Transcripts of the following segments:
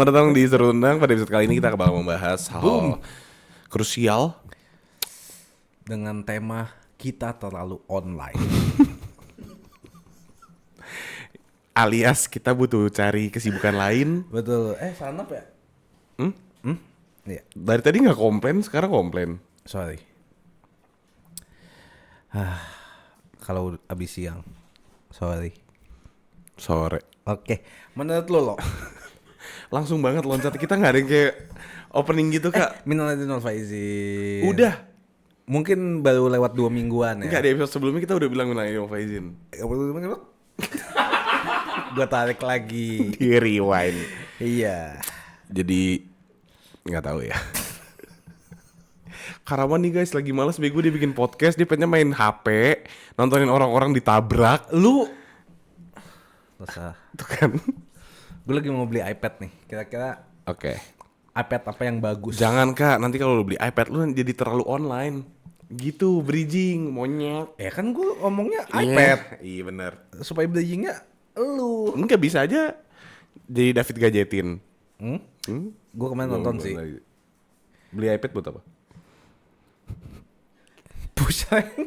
Selamat datang di Serundang. Pada episode kali ini kita bakal membahas hal krusial dengan tema kita terlalu online. alias kita butuh cari kesibukan lain. Betul. Sanap ya? Iya. Dari tadi nggak komplain, sekarang komplain. Sorry. Kalau abis siang. Sorry. Sore. Oke. Menurut lo? Langsung banget loncat. Kita nggak ada yang kayak opening gitu, Kak. Minal aidin wal faizin. Udah. Mungkin baru lewat 2 mingguan ya. Nggak, di episode sebelumnya kita udah bilang minal aidin wal faizin. Gue tarik lagi. Di rewind. Iya. Jadi nggak tahu ya. Karaman nih guys, lagi malas bego, dia bikin podcast, dia pengen main HP, nontonin orang-orang ditabrak. Lu Masa. Tuh kan. Gue lagi mau beli iPad nih. Kira-kira Oke. iPad apa yang bagus? Jangan Kak, nanti kalau lu beli iPad lu jadi terlalu online. Gitu, bridging, monyet. Ya kan gue ngomongnya iPad. Iya bener. Supaya bridgingnya lu. Enggak, bisa aja jadi David Gajetin. Gue kemarin nonton sih. Beli iPad buat apa? Pusat.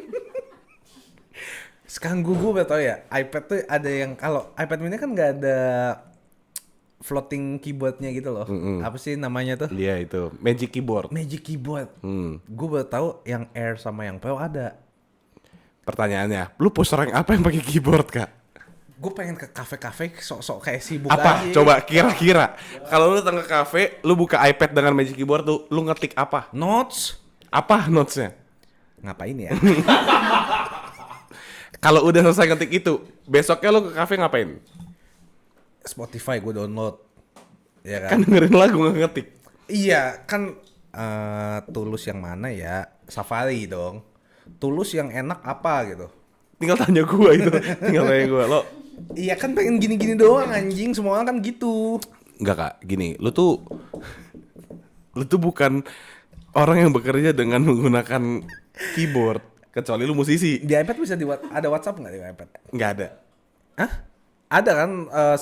Sekarang gue udah tau ya, iPad tuh ada yang kalau iPad mini kan nggak ada floating keyboardnya gitu loh. Apa sih namanya tuh? Iya itu, Magic Keyboard. Magic keyboard. Gue baru tahu yang Air sama yang Pro ada. Pertanyaannya, lu poster yang apa yang pakai keyboard Kak? Gue pengen ke kafe-kafe sok-sok kayak sibuk Apa? aja. Coba kira-kira. Kalau lu datang ke kafe, lu buka iPad dengan Magic Keyboard tuh, lu ngetik apa? Notes. Apa notes-nya? Ngapain ya? Kalau udah selesai ngetik itu, besoknya lu ke kafe ngapain? Spotify gue download. Ya Kan kan? dengerin lagu nggak ngetik. Iya kan Tulus yang mana ya? Safari dong. Tulus yang enak apa gitu? Tinggal tanya gua itu. Tinggal tanya gua. Lo Iya kan pengen gini-gini doang anjing, semua orang kan gitu. enggak Kak, gini, lu tuh bukan orang yang bekerja dengan menggunakan keyboard, kecuali lu musisi. Di iPad bisa ada WhatsApp nggak di iPad? Nggak ada. Hah? Ada kan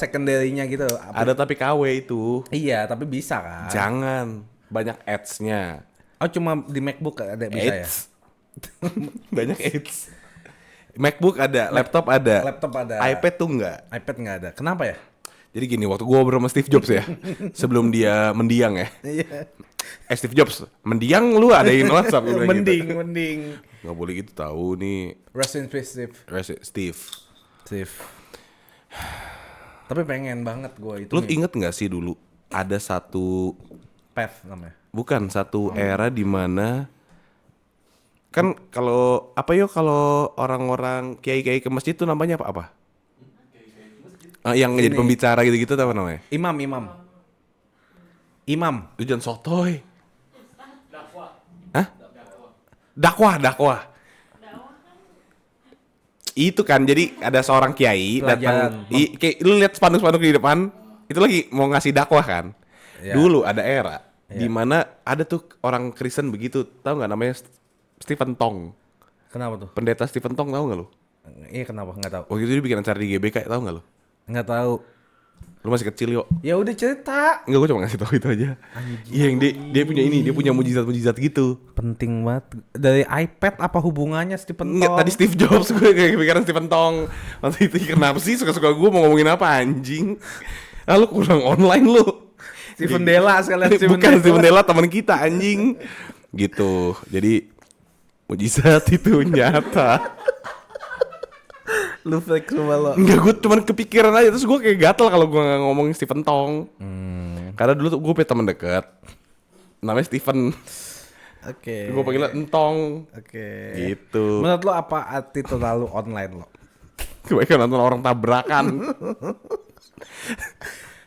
secondary-nya gitu. Ada tapi KW itu. Iya, tapi bisa kan. Jangan. Banyak ads-nya. Oh cuma di MacBook ada bisa ya? Ads. Banyak ads. MacBook ada, laptop ada. Laptop ada. iPad tuh enggak. iPad nggak ada. Kenapa ya? Jadi gini, waktu gua ngobrol sama Steve Jobs ya, sebelum dia mendiang ya. Iya. Steve Jobs, mendiang lu adain WhatsApp. Gua bilang gitu. mending. Nggak boleh gitu tahu nih. Rest in peace, Steve. Steve. Tapi pengen banget gue itu. Lu inget nggak sih dulu ada satu, Path namanya. bukan satu era di mana kan kalau apa yo, kalau orang-orang kiai-kiai ke masjid tuh namanya apa? Yang jadi pembicara gitu-gitu apa namanya? Imam. Lu jangan sotoy. Hah? Dakwah. Itu kan, jadi ada seorang kiai datang, kayak lu lihat spanduk-spanduk di depan, itu lagi mau ngasih dakwah kan. Ya. Dulu ada era di mana ada tuh orang Kristen begitu, tahu nggak namanya Stephen Tong. Kenapa tuh? Pendeta Stephen Tong, tahu nggak lu? Iya kenapa? Nggak tahu. Waktu itu dia bikin acara di GBK, tahu nggak lu? Nggak tahu. Lu masih kecil yo. Ya udah cerita. Enggak, gue cuma ngasih tahu itu aja. Iya, yang dia punya ini, dia punya mujizat-mujizat gitu. Penting banget. Dari iPad apa hubungannya Stephen Enggak, Tong? tadi Steve Jobs, gue kayak kepikiran Stephen Tong. Waktu itu kenapa sih suka-suka gue mau ngomongin apa anjing? Lu kurang online lu. Stephen Della sekalian. Bukan Stephen Della, teman kita anjing. Gitu. Jadi mujizat itu nyata. Lu fake sama lo. Enggak, gue cuman kepikiran aja. Terus gue kayak gatel kalau gue ngomongin Stephen Tong. Karena dulu tuh gue punya teman dekat, namanya Stephen. Oke. Gue panggilnya Entong. Oke. Gitu. Menurut lo apa arti terlalu online lo? Kebaikan nonton orang tabrakan.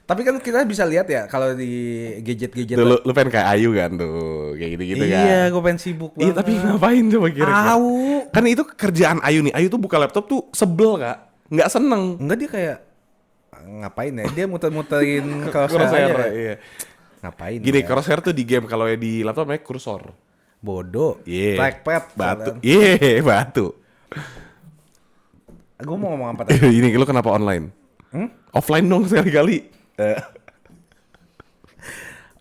Tapi kan kita bisa lihat ya kalau di gadget-gadget. Tuh, lu pengen kayak Ayu kan tuh, kayak gitu-gitu kan. Iya, gue pengen sibuk banget. Iya, tapi ngapain coba kira-kira? Tahu. Kan itu kerjaan Ayu nih. Ayu tuh buka laptop tuh sebel Kak. Nggak seneng. Enggak, dia kayak ngapain ya? Dia muter-muterin crosshair Crosshair, aja. iya. Ngapain? Gini, ya? crosshair tuh di game, kalau di laptop namanya kursor. Bodoh. Iya. Trackpad. Batu. Iya, batu. Gue mau ngomong apa tadi? Ini lu kenapa online? Offline dong sekali-kali.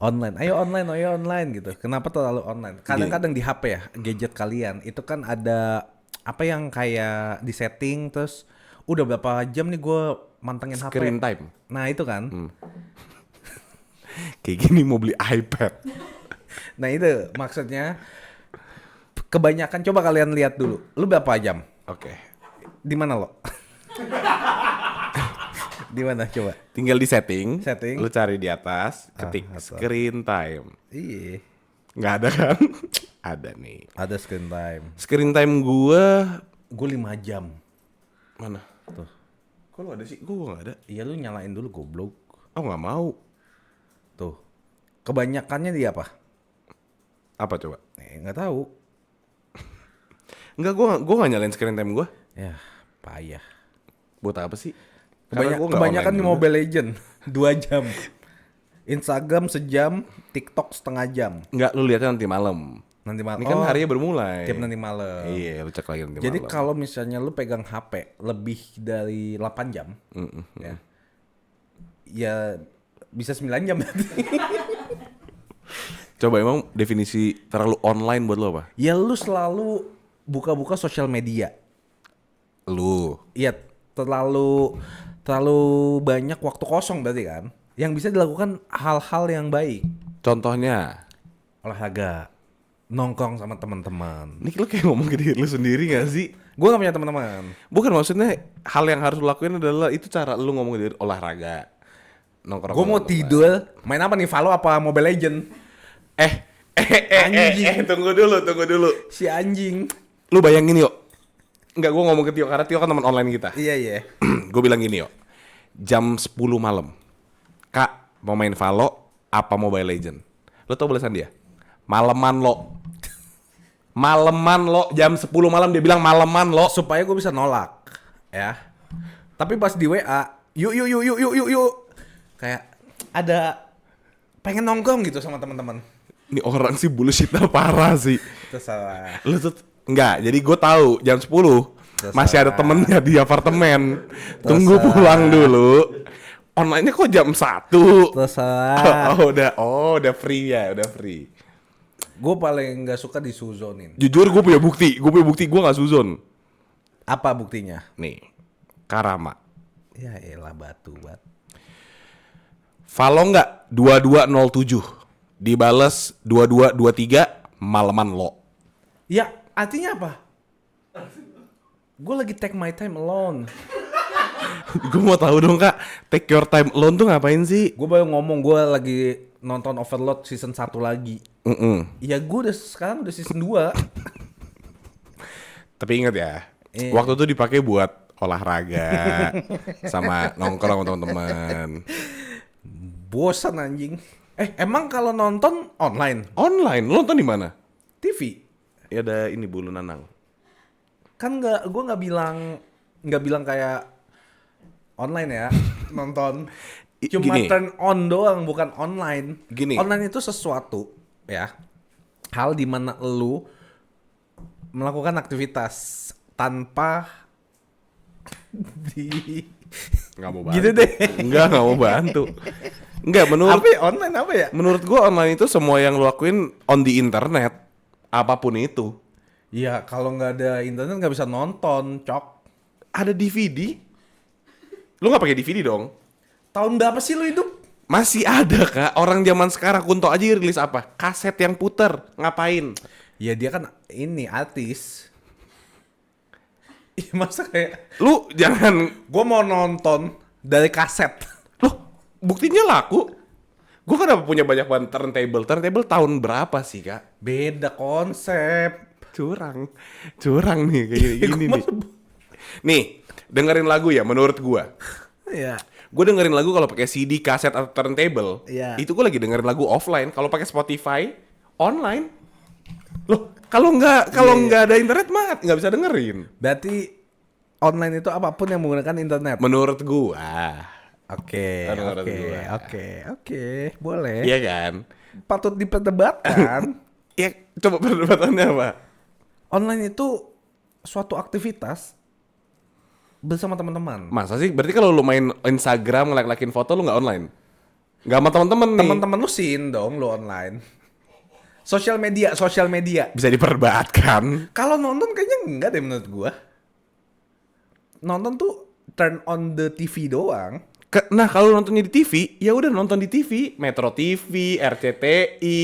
Online, ayo online gitu. Kenapa terlalu online? Kadang-kadang di HP ya, gadget kalian itu kan ada apa yang kayak di setting terus udah berapa jam nih gue mantengin HP. Screen time. Nah itu kan. Kayak gini mau beli iPad. Nah itu maksudnya kebanyakan coba kalian lihat dulu. Lu berapa jam? Oke. Di mana lo? Di mana coba? Tinggal di setting. Setting. Lu cari di atas, ketik screen time. Iya. Nggak ada kan? Ada nih. Ada screen time. Screen time gua Gue 5 jam. mana? Tuh. Kok lu ada sih? Gua nggak ada. Iya lu nyalain dulu goblok. Oh nggak mau. Tuh. Kebanyakannya di apa? Apa coba? Nggak tahu. Enggak, gua nggak nyalain screen time gua. Ya, payah. Buat apa sih? Karena gua nggak Kebanyakan online di juga. Mobile Legend 2 jam. Instagram sejam, TikTok setengah jam. Enggak, lu lihatnya nanti malam. Nanti malam. Ini kan harinya bermulai. tiap nanti malam. Iya, lu cek lagi nanti Jadi malam. kalau misalnya lu pegang HP lebih dari 8 jam, ya, ya bisa 9 jam nanti. Coba emang definisi terlalu online buat lo apa? Ya lu selalu buka-buka sosial media. Lu. Iya, terlalu banyak waktu kosong berarti kan. Yang bisa dilakukan hal-hal yang baik. Contohnya, Olahraga, nongkrong sama teman-teman. ini lu kayak ngomong ke diri lu sendiri gak sih? Gue gak punya teman-teman. Bukan, maksudnya hal yang harus lu lakuin adalah itu cara lu ngomong ke diri, olahraga, nongkrong. Gue mau sama teman. tidur, main apa nih? Valo apa Mobile Legend? Anjing. Tunggu dulu. Si anjing. Lu bayangin yuk. Enggak, gua ngomong ke Tio karena Tio kan teman online kita. Iya. Gue bilang gini yuk. Jam 10 malam. Kak, mau main Valo apa Mobile Legend? Lu tau balasan dia? Maleman lo. Maleman lo, jam 10 malam dia bilang maleman lo. Supaya gue bisa nolak, ya. Tapi pas di WA, yuk. Kayak ada pengen nongkrong gitu sama teman-teman. Ini orang sih bullshit parah sih. Itu salah. Lu tuh enggak, jadi gue tahu jam 10 masih ada temennya di apartemen. Tunggu pulang dulu. Online-nya kok jam 1? Terserah. Udah free ya, udah free. Gue paling nggak suka disuzonin. Jujur gue punya bukti gue gak suzon. Apa buktinya? Nih, Karama. Ya elah batu bat. Follow nggak 2207 dibales 2223 maleman lo. Ya artinya apa? Gue lagi take my time alone. Gue mau tahu dong kak, take your time alone tuh ngapain sih? Gue baru ngomong gue lagi nonton Overlord season 1 lagi. Ya gue sekarang udah season 2. Tapi ingat ya, waktu itu dipakai buat olahraga sama nongkrong sama teman-teman. Bosan anjing. Emang kalau nonton online? Online, lo nonton di mana? TV? Ya ada ini Bulu Nanang. Kan gue nggak bilang kayak online ya nonton. Cuma Gini. turn on doang, bukan online. Gini. Online itu sesuatu ya, hal di mana lu melakukan aktivitas tanpa di Nggak mau bantu. gitu deh. Nggak mau bantu. Nggak, Apa ya, online apa ya? menurut gua online itu semua yang lu lakuin on the internet, apapun itu. Ya kalau nggak ada internet nggak bisa nonton, cok. Ada DVD. Lu nggak pakai DVD dong? Tahun berapa sih lu hidup? Masih ada kak. Orang zaman sekarang Kunto aja rilis apa? Kaset yang puter. Ngapain? Ya dia kan ini artis. Ih, masa kayak Lu jangan. gue mau nonton dari kaset. Loh, buktinya laku. Gua kan punya banyak banget turntable. Turntable tahun berapa sih kak? Beda konsep. Curang nih kayak gini nih. Nih, dengerin lagu ya menurut gua. Ya. Gue dengerin lagu kalau pakai CD, kaset atau turntable. Iya. Itu gue lagi dengerin lagu offline. Kalau pakai Spotify, online. Loh, kalau nggak ada internet mah nggak bisa dengerin. Berarti online itu apapun yang menggunakan internet. Menurut gua. Oke, Menurut gua. oke, boleh. Iya kan? Patut diperdebatkan. Ya, coba perdebatannya apa? Online itu suatu aktivitas bersama teman-teman. Masa sih? Berarti kalau lu main Instagram ngelak-lakin foto lu nggak online? Nggak sama teman-teman nih. Teman-teman lu sin dong lu online. Sosial media. Bisa diperdebatkan. Kalau nonton kayaknya enggak deh menurut gua. Nonton tuh turn on the TV doang. Nah kalau nontonnya di TV, ya udah nonton di TV, Metro TV, RCTI,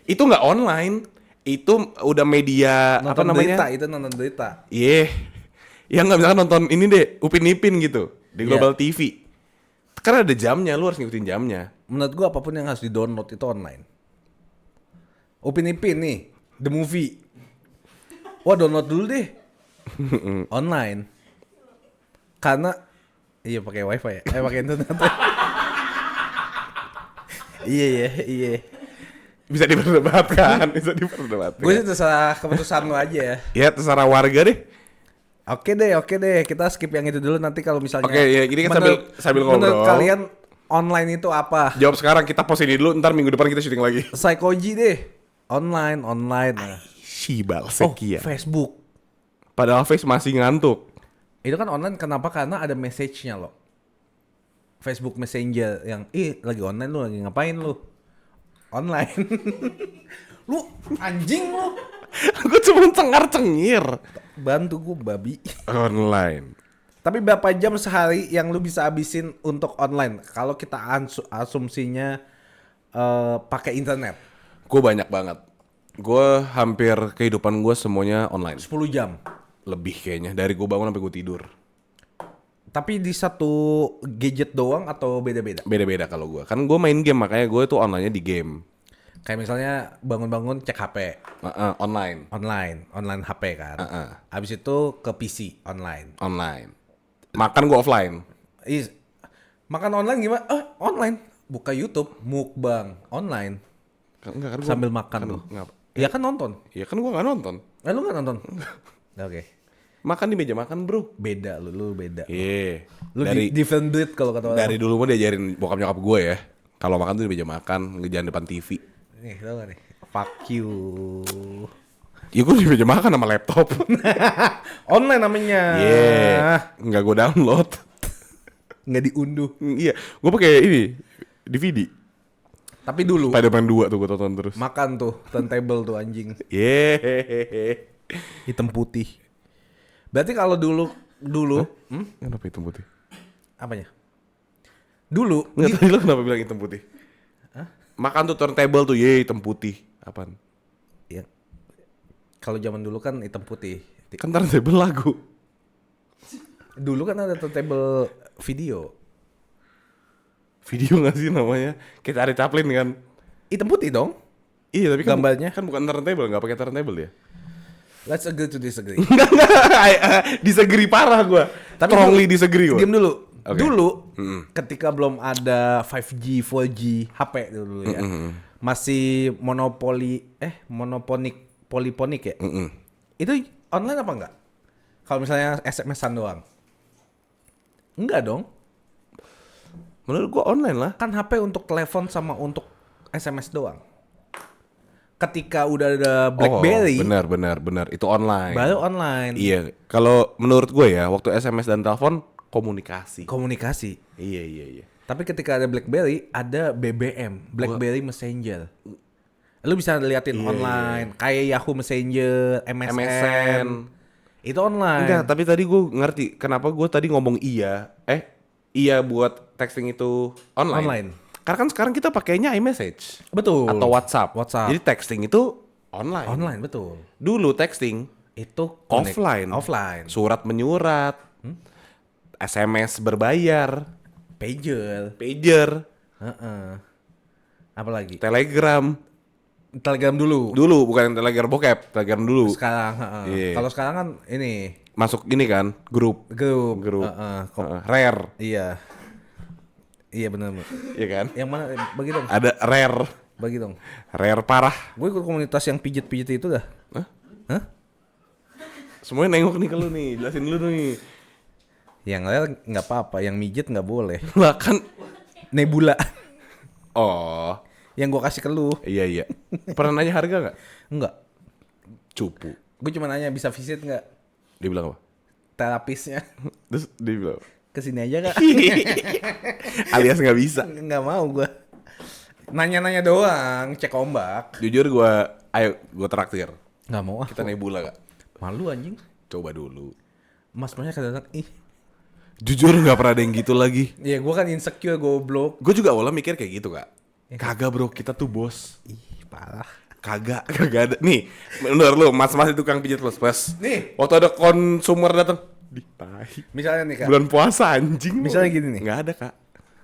itu nggak online, itu udah media Nonton apa namanya? berita, itu nonton berita. Iya, ya nggak misalkan nonton ini deh, Upin Ipin gitu di Global TV. Karena ada jamnya, lu harus ngikutin jamnya. Menurut gua apapun yang harus di-download itu online. Upin Ipin nih, the movie. Wah, download dulu deh. Online. Karena iya pakai wifi ya, pakai internet. Iya. Bisa diperdebatkan. Gue sih terserah keputusan lu aja ya. Ya terserah warga deh. Oke deh, kita skip yang itu dulu nanti kalau misalnya. Oke, ya ini kan sambil ngobrol. Menurut kalian online itu apa? Jawab sekarang, kita post ini dulu, ntar minggu depan kita syuting lagi. Psychology deh. Online. Nah. Sibal Oh, sekian. Facebook. Padahal Face masih ngantuk. Itu kan online kenapa? Karena ada message-nya loh. Facebook Messenger yang lagi online lu lagi ngapain lu? Online. Lu anjing lu. Gue cuma cengar-cengir. Bantu gue babi. Online. Tapi berapa jam sehari yang lu bisa habisin untuk online? Kalau kita asumsinya pakai internet. Gue banyak banget. Gue hampir kehidupan gue semuanya online. 10 jam. Lebih kayaknya. Dari gue bangun sampai gue tidur. Tapi di satu gadget doang atau beda-beda? Beda-beda kalau gue. Kan gue main game, makanya gue tuh online-nya di game. Kayak misalnya bangun-bangun cek HP. Online. Online HP kan. Habis itu ke PC online. Online. Makan gue offline. Makan online gimana? Online. Buka YouTube, mukbang online. Enggak, kan Sambil makan lu. Iya kan nonton. Iya kan gue gak nonton. Lu nggak nonton? Oke. Makan di meja makan bro. Beda lu beda. Iya. Lu different breed kalau kata orang. Dari dulu mah diajarin bokap nyokap gue ya. Kalau makan tuh di meja makan, jangan depan TV. Nih, tau gak nih? Fuck you. Ya gue di meja makan sama laptop. Online namanya. Nggak gue download. Nggak diunduh. Iya, gue pakai ini DVD. Tapi dulu Spider-Man 2 tuh gue tonton terus. makan tuh turntable tuh anjing. Hitam putih. Berarti kalau dulu Kenapa hitam putih? apanya? Dulu Nggak, tadi lo kenapa bilang hitam putih? Makan tuh turntable tuh, hitam putih. Apaan? ya, kalau zaman dulu kan hitam putih. Kan turntable lagu. Dulu kan ada turntable video. Video nggak sih namanya? Kayak Charlie Chaplin kan? Hitam putih dong. Iya tapi kan Gambarnya? kan bukan turntable, nggak pakai turntable ya? Let's agree to disagree. Enggak. Disagree parah gue. Tapi Strongly disagree gue. Diam dulu. Oke. Dulu ketika belum ada 5G, 4G, HP dulu ya. Masih poliponik ya? Itu online apa enggak? Kalau misalnya SMS-an doang. Enggak dong. Menurut gue online lah. Kan HP untuk telepon sama untuk SMS doang. Ketika udah ada BlackBerry, benar. Itu online. baru online. Iya. Kalau menurut gue ya, waktu SMS dan telepon komunikasi. Komunikasi. Iya. Tapi ketika ada BlackBerry, ada BBM, BlackBerry Messenger. Lu bisa liatin online, kayak Yahoo Messenger, MSN. Itu online. Enggak, tapi tadi gue ngerti kenapa gue tadi ngomong iya. Iya buat texting itu online. Karena kan sekarang kita pakainya iMessage. Betul. Atau WhatsApp. Jadi texting itu online. Online, betul. Dulu texting Itu offline. Surat menyurat. SMS berbayar. Pager. Apalagi? Telegram. Telegram dulu. Dulu bukan Telegram bokep, Telegram dulu. Sekarang, Iya. Kalau sekarang kan ini Masuk ini kan, grup. grup. Rare. Iya. Iya benar. Iya kan? Yang mana? Bagi dong. Ada rare. Bagi dong. Rare parah. Gue ikut komunitas yang pijit-pijit itu dah. Hah? Semuanya nengok nih ke lu nih, jelasin dulu nih. Yang lain nggak apa-apa, yang mijet nggak boleh. Lah kan. Nebula. Oh. Yang gue kasih ke lu. Iya. Pernah nanya harga nggak? Enggak. Cupu. Gue cuma nanya bisa visit nggak Dia bilang apa? terapisnya. Terus dia bilang apa? Kesini aja kak. Alias nggak bisa. Nggak mau gue. Nanya-nanya doang, cek ombak. Jujur ayo gue traktir. Nggak mau ah. Kita nebula gak? Malu anjing. Coba dulu. Mas-masnya kadang-kadang ih. Jujur nggak pernah ada yang gitu lagi. Iya, gue kan insecure, goblok. Gue juga awalnya mikir kayak gitu kak. Kagak bro, kita tuh bos. Ih, parah. Kagak ada. Nih, menurut lu, mas-mas itu tukang pijat plus pas. Nih. Waktu ada konsumer datang, di tai. Misalnya nih, Kak. Bulan puasa anjing. Misalnya gini nih. Nggak ada kak.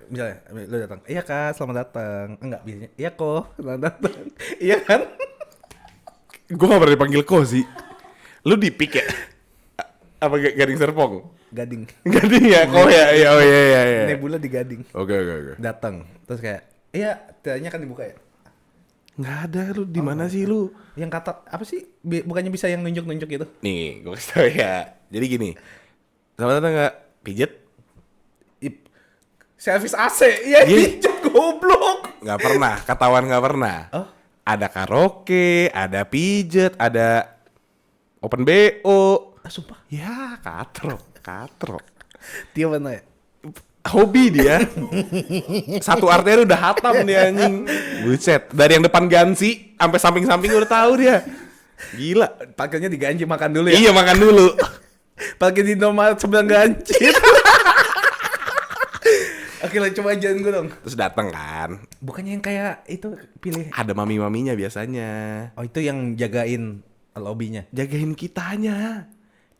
Misalnya lu datang, iya Kak, selamat datang. Enggak, biasanya, iya kok, selamat datang. Iya kan? Gue gak pernah dipanggil ko sih. Lu di pick ya? Apa Gading Serpong? Gading. Gading ya? Oh ya, oh iya. Nebula di Gading. Oke. Datang, terus kayak, iya, tanya kan dibuka ya. Nggak ada, lu di mana sih lu? Yang kata apa sih? Bukannya bisa yang nunjuk-nunjuk gitu? Nih, gue kasih tau ya. Jadi gini, selamat datang nggak pijet? Servis AC, iya pijet goblok. Nggak pernah, ketahuan nggak pernah. Oh? Ada karaoke, ada pijet, ada open BO. Ah, sumpah. Ya, katro. Dia mana ya? Hobi dia. Satu arteri udah hatam dia anjing. Buset, dari yang depan Gansi sampai samping-samping udah tahu dia. Gila. Parkirnya diganti, makan dulu ya? Iya, makan dulu. Parkir di nomor sebelah ganti. Oke lah, coba ajarin gue dong. Terus datang kan. Bukannya yang kayak itu pilih. Ada mami-maminya biasanya. Oh, itu yang jagain lobbynya. Jagain kitanya.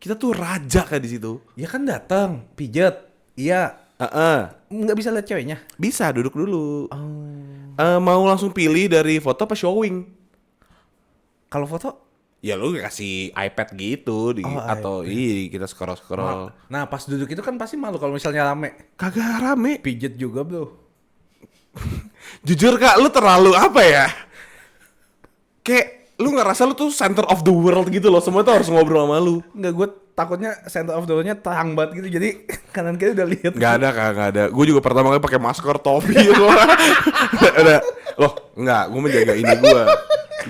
Kita tuh raja kan di situ. Ya kan datang, pijet. Iya. Nggak bisa lihat ceweknya. Bisa duduk dulu. Oh. Mau langsung pilih dari foto apa showing? Kalau foto? Ya lu kasih iPad gitu atau kita scroll. Nah, pas duduk itu kan pasti malu kalau misalnya rame. Kagak rame. Pijet juga, bro. Jujur kak, lu terlalu apa ya? Kayak lu ngerasa lu tuh center of the world gitu loh. Semua tuh harus ngobrol sama lu. Enggak, gue takutnya center of the world-nya terang banget gitu. Jadi kanan kiri udah lihat. Gak ada kak, gak ada. Gue juga pertama kali pakai masker, topi. Udah. Loh, enggak. Gue menjaga ini gue.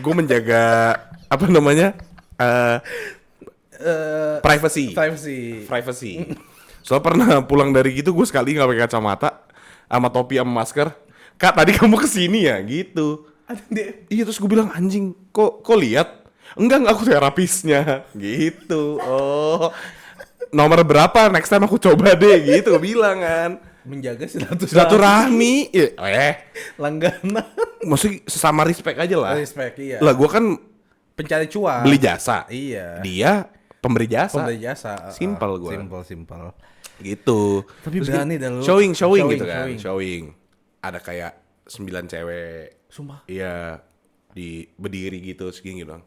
Gue menjaga apa namanya? Privacy. Soalnya pernah pulang dari gitu gue sekali nggak pakai kacamata sama topi sama masker. Kak, tadi kamu kesini ya gitu. Iya, terus gue bilang anjing, kok lihat? Enggak aku terapisnya gitu. Oh, nomor berapa? Next time aku coba deh gitu gue bilang kan. Menjaga silaturahmi. Langganan. Maksudnya sesama respect aja lah. Respect, iya. Lah gue kan pencari cuan. Beli jasa. Iya. Dia pemberi jasa. Simple gue. Simple. Gitu. Tapi terus berani dah lu. Showing gitu kan. Showing. Ada kayak 9 cewek. Sumpah. Iya. Berdiri gitu segini doang.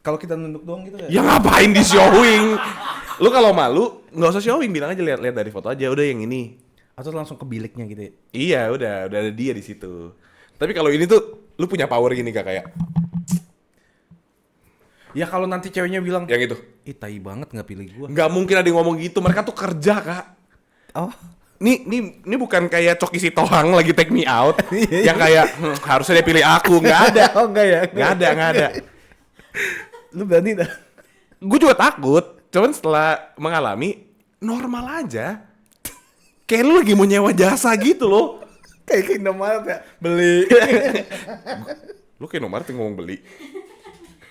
Kalau kita nunduk doang gitu ya ngapain di showing? Lu kalau malu nggak usah showing, bilang aja lihat dari foto aja udah yang ini. Atau langsung ke biliknya gitu ya? Iya, udah ada dia di situ. Tapi kalau ini tuh lu punya power gini Kak, kayak ya kalau nanti ceweknya bilang yang itu, ih tai banget nggak pilih gua. Nggak mungkin ada yang ngomong gitu, mereka tuh kerja Kak. Oh. Ini bukan kayak Coki Sitohang lagi take me out yang kayak harusnya dia pilih aku, nggak ada. Oh enggak ya? Nggak ada. Lu berani dah. Gue juga takut, cuman setelah mengalami normal aja. Kayak lu lagi mau nyewa jasa gitu loh. Kayak Indomaret ya, beli. Lu kayak Indomaret yang ngomong beli.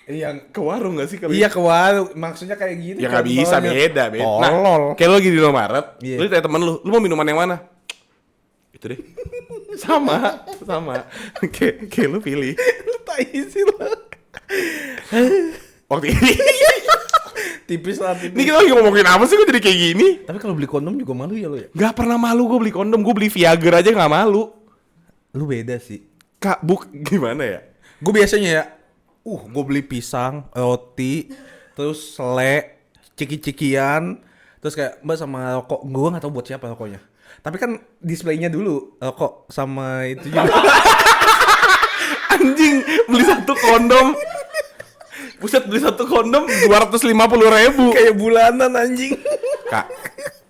Yang ke warung gak sih kalau iya ke warung, maksudnya kayak gitu. Ya nggak bisa, beda. Nah, kayak lu lagi di Indomaret, lu tanya temen lu mau minuman yang mana? Itu deh. sama. Kayak lu pilih. Lu tai sih lu. Waktu ini. Tipis lah. Ini kita lagi ngomongin apa sih, kok jadi kayak gini? Tapi kalau beli kondom juga malu ya lu ya? Gak pernah malu gue beli kondom, gue beli Viagra aja gak malu. Lu beda sih. Kak, gimana ya? Gue biasanya ya, gue beli pisang, roti, terus selai, ciki-cikian, terus kayak mbak sama rokok. Gue gak tahu buat siapa rokoknya. Tapi kan displaynya dulu rokok sama itu juga. Anjing, beli satu kondom. Buset, beli satu kondom 250.000. Kayak bulanan anjing. Kak,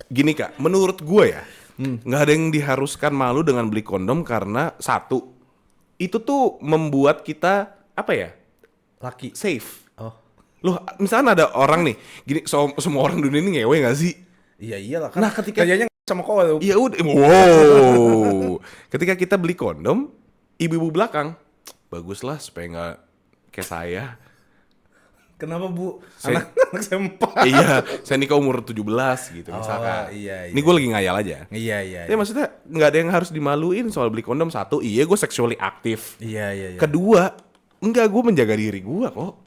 gini Kak, menurut gue ya, nggak ada yang diharuskan malu dengan beli kondom karena satu, itu tuh membuat kita apa ya? Laki. Safe. Oh. Loh, misalnya ada orang nih, gini, semua orang dunia ini ngewe nggak sih? Iya iyalah kan. Nah, ketika kerjanya sama kau. Iya udah, wow. Ketika kita beli kondom, ibu-ibu belakang, bagus lah supaya nggak kayak saya. Kenapa Bu? Saya- Anak sempat. Iya, saya nikah umur 17 gitu misalkan. iya. Ini gue lagi ngayal aja. Iya. Tapi maksudnya nggak ada yang harus dimaluin soal beli kondom. Satu, iya gue sexually aktif. Iya. Kedua, enggak, gue menjaga diri gue kok.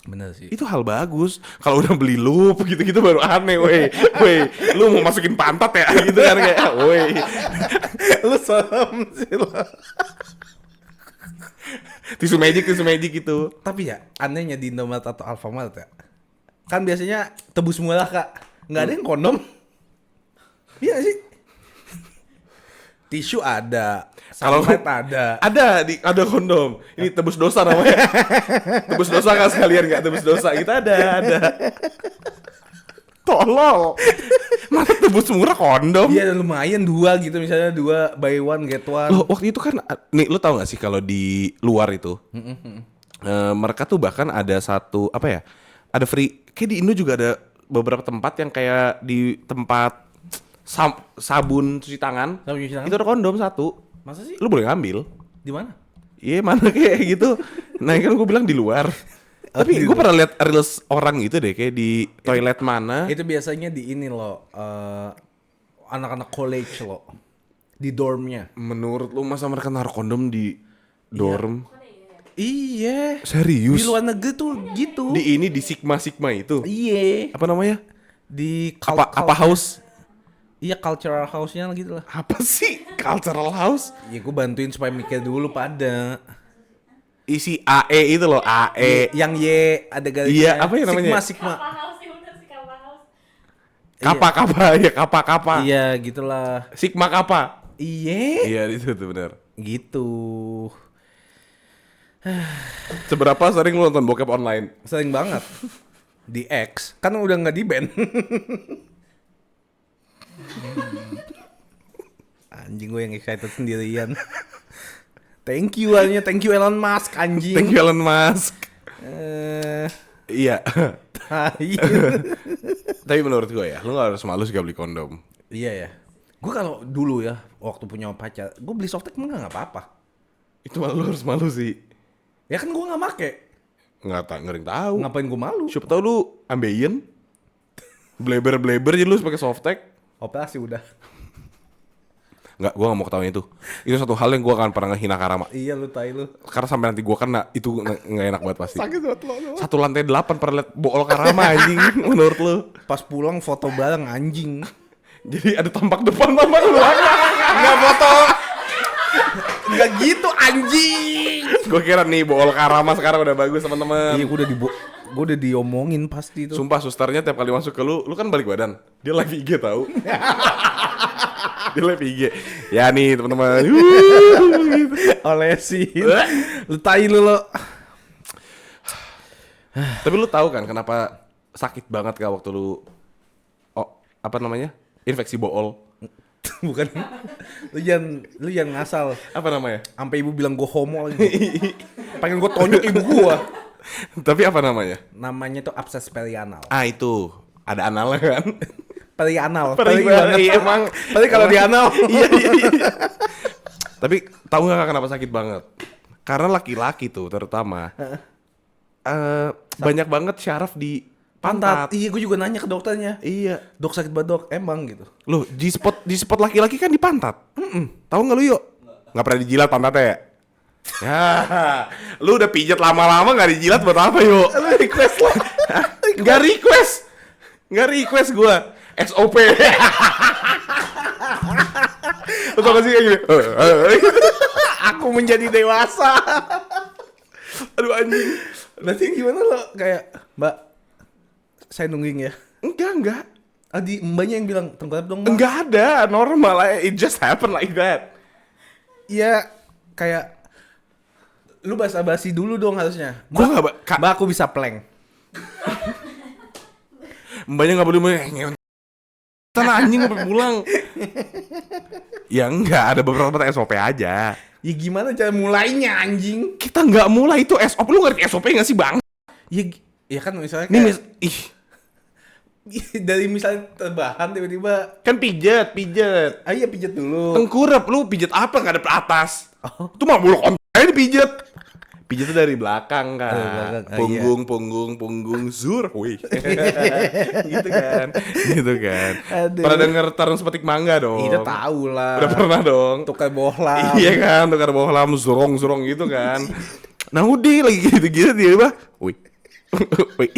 Bener sih. Itu hal bagus. Kalau udah beli loop gitu-gitu baru aneh, weh. Lu mau masukin pantat ya gitu kan kayak, weh. Lu serem sih lo. Tisu magic gitu. Tapi ya anehnya di Indomaret atau Alfamart ya. Kan biasanya tebus murah Kak. Nggak ada yang kondom. Iya nggak sih? Tisu ada. Kalau Sunlight ada. ada kondom. Ini tebus dosa namanya. Tebus dosa nggak sekalian nggak tebus dosa. Kita ada. Tolol. Masa tebus murah kondom? Iya lumayan 2 gitu misalnya 2 buy one get one. Loh, waktu itu kan nih lu tahu nggak sih kalau di luar itu mereka tuh bahkan ada satu apa ya? Ada free. Kayak di Indo juga ada beberapa tempat yang kayak di tempat sabun cuci tangan. Sabun cuci tangan? Itu ada kondom satu. Masa sih? Lu boleh ngambil. Di mana? Iya mana kayak gitu. Nah kan gue bilang di luar. Tapi gue pernah lihat reels orang gitu deh kayak di toilet mana. Itu biasanya di ini loh anak-anak college loh. Di dormnya. Menurut lu masa mereka naruh kondom di dorm? Iya. Serius? Di luar negeri tuh gitu. Di Sigma itu. Iya. Apa namanya? Di Apa house? Iya cultural house-nya gitu lah. Apa sih cultural house? Iya gue bantuin supaya mikir dulu pada. Isi AE itu loh, AE. Yang Y ada garisnya. Iya, apa ya namanya? Sigma. Kappa House sih bener sih Kappa House. Kapa. Iya gitulah. Sigma kapa. Iya. Iya itu tuh benar. Gitu. Seberapa sering lu nonton bokep online? Sering banget. Di X. Kan udah nggak di ban. Anjing gue yang excited sendirian. Thank you Elon Musk anjing. Thank you Elon Musk. Iya. Tapi menurut gue ya, lu gak harus malu juga beli kondom. Iya ya. Gue kalau dulu ya waktu punya pacar, gue beli softtek emang nggak apa-apa. Itu malu, lu harus malu sih. Ya kan gue nggak make. Ngering tahu. Ngapain gue malu? Siapa tahu lu ambeien. Bleber jadi lu pakai softtek. Operasi udah. Enggak, gue gak mau ketahuin itu. Itu satu hal yang gue akan pernah ngehina Karama. Iya lu tai lu. Karena sampai nanti gue kena, itu gak enak banget pasti. Sakit banget lo. 1 lantai 8 pernah liat bool Karama anjing, menurut lu. Pas pulang foto bareng anjing. Jadi ada tampak depan, tampak belakang. Nggak foto. Nggak gitu anjing. Gue kira nih bool Karama sekarang udah bagus teman-teman. Iya gue udah diomongin pasti itu. Sumpah susternya tiap kali masuk ke lu kan balik badan. Dia live IG tahu. Dia live IG. Ya nih teman-teman. Gitu. Olesin. Lu tai lu lo. Tapi lu tahu kan kenapa sakit banget kak waktu lu apa namanya? Infeksi bool. Bukan. Lu jangan ngasal. Apa namanya? Sampai ibu bilang gue homo lagi. Pengen gue tonjok ibu gue. Tapi apa namanya? Namanya tuh abses perianal. Ah itu. Ada analnya kan? Perianal. Perih banget. Iya, emang. Tapi kalau di anal. Iya. Tapi tahu nggak kenapa sakit banget? Karena laki-laki tuh terutama banyak banget syaraf di pantat. Iya gue juga nanya ke dokternya. Iya. Dok sakit banget dok. Emang gitu. Loh, di spot laki-laki kan di pantat. Tahu nggak lu yuk? Nggak pernah dijilat pantatnya ya? Ya, lu udah pijat lama-lama nggak dijilat buat apa yuk? Lu request lah. Nggak request gua. SOP. Lu tau gak sih kayak gini? Aku menjadi dewasa. Aduh anjing. Nanti gimana lo kayak Mbak saya nungging ya? Enggak. Adi mbaknya yang bilang tengkurap dong Mbak. Enggak ada, normal. It just happen like that. Iya kayak lu basa-basi dulu dong harusnya. Gua nggak Mbak aku bisa plank. Mbaknya nggak boleh tanah anjing sampai pulang. Ya enggak, ada beberapa SOP aja. Ya gimana cara mulainya anjing? Kita nggak mulai itu SOP. Lu ngerti SOP nggak sih bang? Ya kan misalnya Ini kayak Dari misalnya terbahan tiba-tiba, Kan pijet. ah iya pijet dulu. Tengkurap, lu pijet apa nggak ada atas? Oh. Itu mah bulu kontol dipijet. Pijet tuh dari belakang kan. Dari belakang, ah, Punggung, zur. Wih. Gitu kan. Gitu kan. Aduh. Pernah denger tarung sepetik mangga dong? Itu tahu lah. Udah pernah dong. Tukar bohlam. Iya kan, tukar bohlam zurong gitu kan. Nah udah lagi gitu-gitu dia mah. Wih. Wih.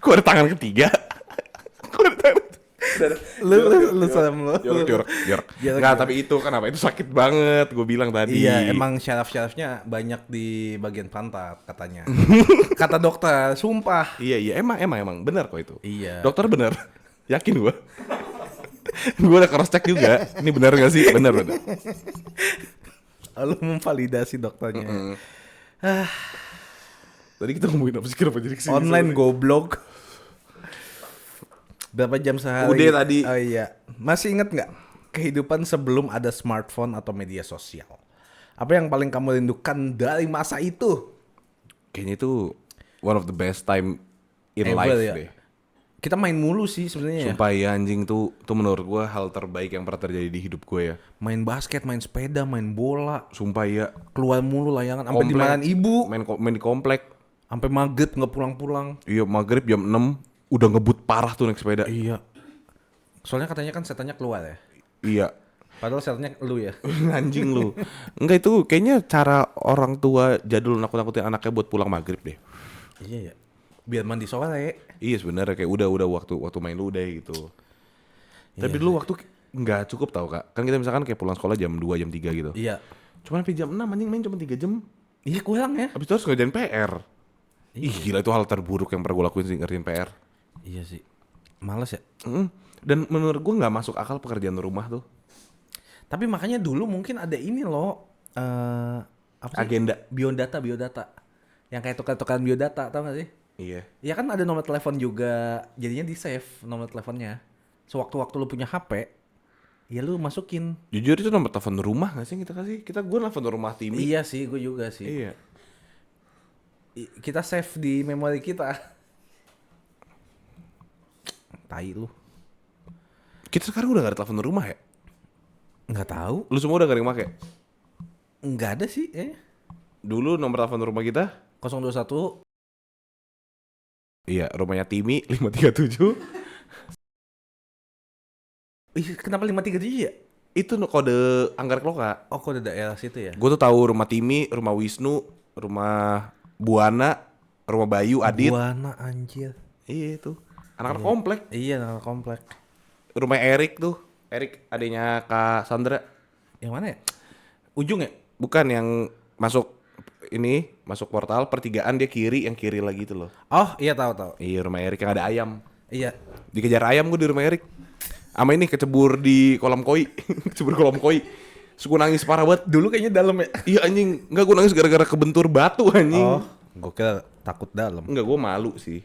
Kok ada tangan ketiga? Kok ada tangan Lu serem lu. jorok. Jorok. Nggak, tapi itu kenapa? Itu sakit banget, gue bilang tadi. Iya, emang syaraf-syarafnya banyak di bagian pantat katanya. Kata dokter, sumpah. Iya, emang benar kok itu. Iya. Dokter benar. Yakin gue. Gue udah cross check juga. Ini benar gak sih? Benar. Lu memvalidasi dokternya. Tadi kita ngomongin apa sih? Kenapa jadi kesini? Online goblok. Berapa jam sehari? Udah tadi. Oh iya. Masih inget nggak kehidupan sebelum ada smartphone atau media sosial? Apa yang paling kamu rindukan dari masa itu? Kayaknya itu one of the best time in Ever, life ya? deh. Kita main mulu sih sebenarnya. Ya. Sumpah ya anjing tuh menurut gue hal terbaik yang pernah terjadi di hidup gue ya. Main basket, main sepeda, main bola, Sumpah ya. keluar mulu layangan sampai Komplek. dimarahin ibu, Main di komplek. sampai maghrib nggak pulang-pulang. Iya, maghrib jam 6 udah ngebut parah tuh naik sepeda. Iya. Soalnya katanya kan setannya keluar ya. Iya. Padahal setannya lu ya. Anjing lu. Enggak, itu kayaknya cara orang tua jadul nakut-nakutin anaknya buat pulang maghrib deh. Iya ya. Biar mandi sore. Iya sebenarnya kayak udah waktu main lu deh gitu. Tapi dulu waktu nggak cukup tau kak. Kan kita misalkan kayak pulang sekolah jam 2 jam 3 gitu. Iya. Cuman sampai jam 6 anjing main cuma 3 jam. Iya kurang ya. Habis itu harus ngerjain PR. Ih gila, itu hal terburuk yang pernah gue lakuin sih, ngerjain PR. Iya sih. Males ya. Dan menurut gue nggak masuk akal pekerjaan rumah tuh. Tapi makanya dulu mungkin ada ini loh. Apa sih? Agenda. Biodata. Yang kayak tukar-tukaran biodata, tau gak sih? Iya. Ya kan ada nomor telepon juga. Jadinya di save nomor teleponnya. Sewaktu-waktu lu punya HP, ya lu masukin. Jujur itu nomor telepon rumah nggak sih kita kasih? Gue telepon rumah Timi. Iya sih, gue juga sih. Iya. Kita save di memori kita. Tai lu. Kita sekarang udah gak ada telepon rumah ya? Nggak tahu. Lu semua udah gak ada yang pake? Nggak ada sih. Dulu nomor telepon rumah kita? 021. Iya, rumahnya Timi 537. Ih, kenapa 537 ya? Itu kode Anggrek Loka. Oh, kok ada daerah situ ya? Gue tuh tahu rumah Timi, rumah Wisnu, rumah Buana, rumah Bayu, Adit. Buana anjir. Iya itu. Anak-anak komplek. Iya, nama komplek. Rumah Erik tuh. Erik adanya Kak Sandra. Yang mana ya? Ujung ya? Bukan yang masuk portal pertigaan, dia kiri, yang kiri lagi itu loh. Oh, iya tahu. Iya, rumah Erik yang ada ayam. Iya. Dikejar ayam gue di rumah Erik. Sama ini kecebur di kolam koi. Kecebur kolam koi. Terus gue nangis parah banget. Dulu kayaknya dalam ya. Iya anjing. Enggak, gue nangis gara-gara kebentur batu anjing. Oh, gue kira takut dalam. Enggak, gue malu sih.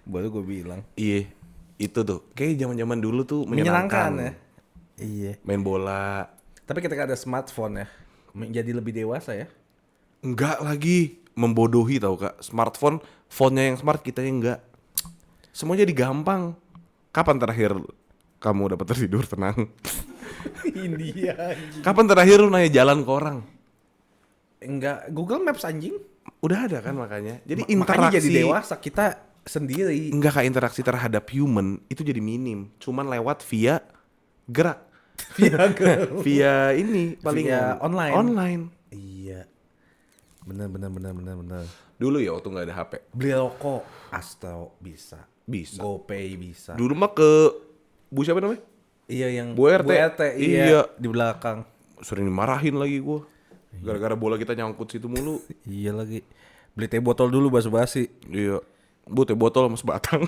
Baru gue bilang. Iya. Itu tuh. Kayak zaman-zaman dulu tuh Menyenangkan menyenangkan. ya. Iya. Main bola. Tapi ketika ada smartphone ya, menjadi lebih dewasa ya. Enggak lagi. Membodohi tau kak. Smartphone, phone-nya yang smart, kitanya enggak. Semuanya jadi gampang. Kapan terakhir kamu dapat tertidur tenang? India anjing. Kapan terakhir lu nanya jalan ke orang? Enggak, Google Maps anjing. Udah ada kan makanya. Jadi Makanya interaksi. jadi dewasa kita sendiri. Enggak, kak, interaksi terhadap human itu jadi minim. Cuman lewat via gerak. Via ini paling Via online. Online. Iya. Bener. Dulu ya waktu nggak ada HP. Beli rokok, Astro bisa. Bisa. GoPay bisa. Dulu mah ke Bu siapa namanya? Iya yang Bu RT. iya, Iya. di belakang. Sering dimarahin lagi gua. Gara-gara bola kita nyangkut situ mulu. Iya lagi. Beli teh botol dulu basa-basi. Iya. Bu teh botol sama sebatang.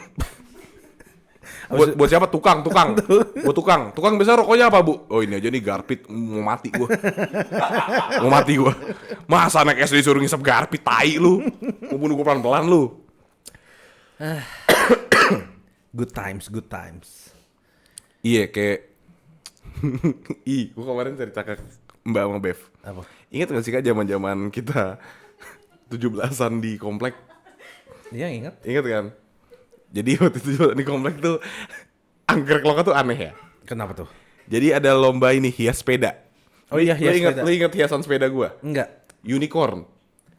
buat siapa? Tukang. Buat tukang. Tukang biasa rokoknya apa, Bu? Oh, ini aja nih garpit. Mau mati gua. Masa anak SD disuruh ngisep garpit, tai lu. Mau bunuh gua pelan-pelan lu. Good times. Iya, kayak gua kemarin cerita ke Mbak sama Bev. Apa? Ingat gak sih kak zaman-zaman kita 17-an di komplek? Iya ingat. Ingat kan? Jadi waktu itu juga di komplek tuh anggrek lokal tuh aneh ya. Kenapa tuh? Jadi ada lomba ini hias sepeda. Oh iya, hias sepeda. Lu ingat hiasan sepeda gua? Enggak. Unicorn.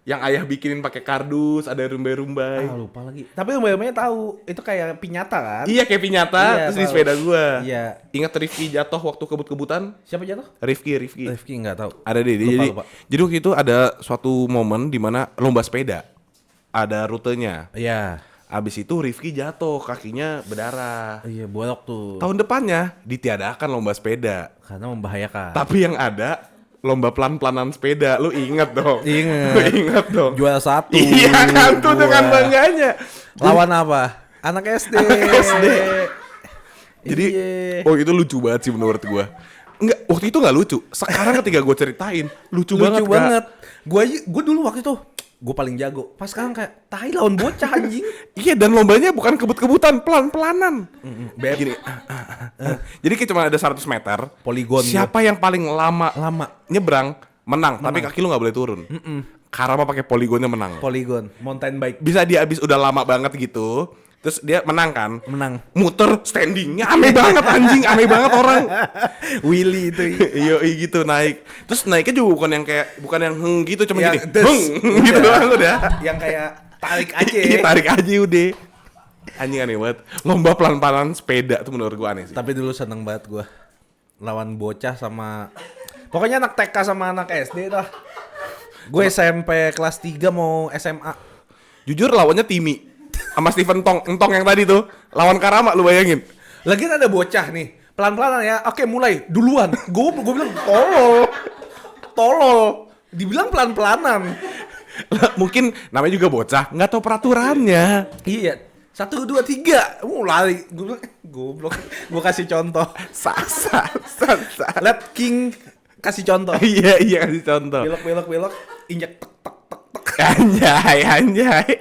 Yang ayah bikinin pakai kardus, ada rumbai-rumbai. Ah lupa lagi. Tapi rumah-rumahnya tahu. Itu kayak piñata kan? Iya kayak piñata, Iya, terus di tahu. sepeda gua. Iya. Ingat Rifki jatuh waktu kebut-kebutan? Siapa jatuh? Rifki. Rifki enggak tahu. Ada deh. Lupa. Jadi waktu itu ada suatu momen di mana lomba sepeda. Ada rutenya. Iya. Abis itu Rifki jatuh, kakinya berdarah. Iya, bolok tuh. Tahun depannya ditiadakan lomba sepeda. Karena membahayakan. Tapi yang ada lomba pelan-pelanan sepeda. Lu inget dong? Ingat. Lu inget dong? Juara 1. Iya kan tuh Gua. dengan bangganya. Lawan apa? Anak SD. SD. Jadi, Iya. oh itu lucu banget sih menurut gua. Enggak, waktu itu nggak lucu. Sekarang ketika gue ceritain, lucu banget. lucu banget. Gue dulu waktu itu gue paling jago. Pas sekarang kayak tai lawan bocah anjing. Iya, dan lombanya bukan kebut-kebutan, pelan-pelanan. Gini. Jadi kayak cuma ada 100 meter. Poligon Siapa yang paling lama Lama. nyebrang menang. Tapi kaki lu nggak boleh turun. Karena pakai poligonnya menang. Poligon, mountain bike. Bisa dia abis udah lama banget gitu. Terus dia menang kan? Menang. Muter standingnya aneh banget anjing, aneh banget orang. Willy itu. Iya gitu naik. Terus naiknya juga bukan yang gitu cuma Yang gini. des. Gitu doang udah. Yang kayak tarik aja. Iya, tarik aja udah. Anjing aneh banget. Lomba pelan-pelan sepeda tuh menurut gua aneh sih. Tapi dulu seneng banget gue lawan bocah sama pokoknya anak TK sama anak SD lah. Gue SMP kelas 3 mau SMA. Jujur lawannya Timi sama Steven Entong yang tadi tuh lawan Karama, lu bayangin. Lagi ada bocah nih. Pelan-pelan ya. Oke, mulai duluan. Gue bilang tolol. Dibilang pelan-pelanan. Mungkin namanya juga bocah, nggak tahu peraturannya. Iya. 1, 2, 3. Lari. Gue bilang goblok. Gue kasih contoh. Sa. Let King kasih contoh. Iya kasih contoh. Belok. Injek tek. Anjay.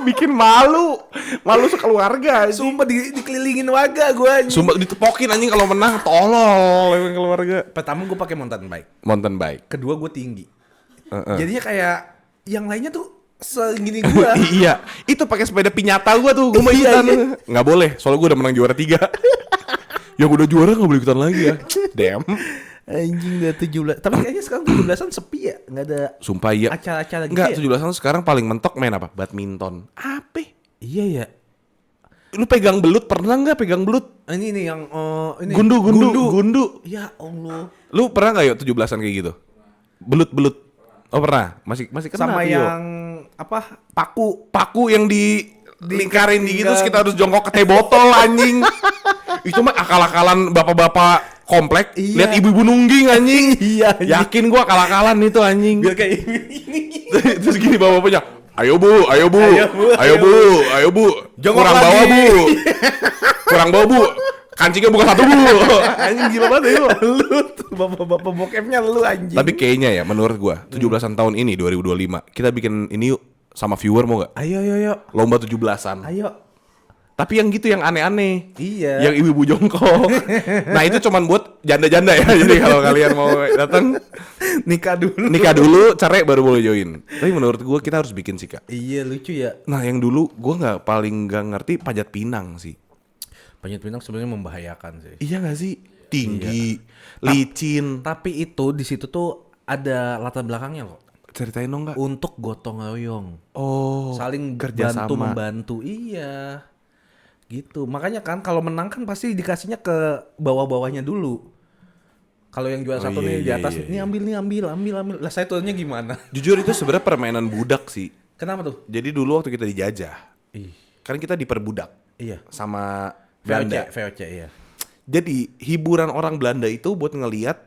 Bikin malu sekeluarga anjing. Sumpah dikelilingin warga gue anjing. Sumpah ditepokin anjing kalau menang tolol emang keluarga. Pertama gue pakai mountain bike. Kedua gue tinggi. Jadinya kayak yang lainnya tuh segini gue. Iya, itu pakai sepeda piñata gua tuh, gua mau ikutan. Nggak boleh, soalnya gua udah menang juara 3. Yang udah juara nggak boleh ikutan lagi ya. Damn. Anjing udah 17. Tapi kayaknya sekarang 17-an sepi ya, nggak ada Sumpah iya. acara-acara gitu. Enggak, Ya? 17-an sekarang paling mentok main apa? Badminton. Apa? Iya ya. Lu pegang belut pernah nggak pegang belut? Ini nih yang ini Gundu. Ya Allah. Lu pernah nggak yuk 17-an kayak gitu? Belut. Oh pernah? Masih kena Sama tuh, Yo. yang apa? Paku yang lingkarin di gitu terus kita harus jongkok ke teh botol anjing. Itu mah akal-akalan bapak-bapak komplek. Iya. Lihat ibu-ibu nungging anjing. Iya. Yakin gua akal-akalan itu anjing. Biar kayak ini. Terus gini bapak-bapaknya, ayo bu. Jongkok Kurang lagi. bawa bu. Kurang bawa bu. Kancingnya bukan 1 bu. Anjing gila banget ya. Lu tuh bapak-bapak bokepnya lu anjing. Tapi kayaknya ya menurut gua 17-an tahun ini 2025 kita bikin ini yuk sama viewer mau gak? Ayo. Lomba 17-an. Ayo. Tapi yang gitu yang aneh-aneh. Iya. Yang ibu-ibu jongkok. Nah itu cuman buat janda-janda ya. Jadi kalau kalian mau datang Nikah dulu, cerai baru boleh join. Tapi menurut gua kita harus bikin sih kak. Iya lucu ya. Nah yang dulu gua paling nggak ngerti panjat pinang sih. Panjat pinang sebenarnya membahayakan sih. Iya nggak sih? Tinggi, licin. Tapi itu di situ tuh ada latar belakangnya kok. Ceritain dong kak. Untuk gotong royong. Oh, Saling kerjasama. bantu membantu. Iya. Gitu. Makanya kan kalau menang kan pasti dikasihnya ke bawah-bawahnya dulu. Kalau yang juara satu nih di atas, ini ambil. Lah saya turunnya gimana? Jujur itu sebenarnya permainan budak sih. Kenapa tuh? Jadi dulu waktu kita dijajah, kan kita diperbudak Iya. sama Belanda. VOC iya. Jadi hiburan orang Belanda itu buat ngelihat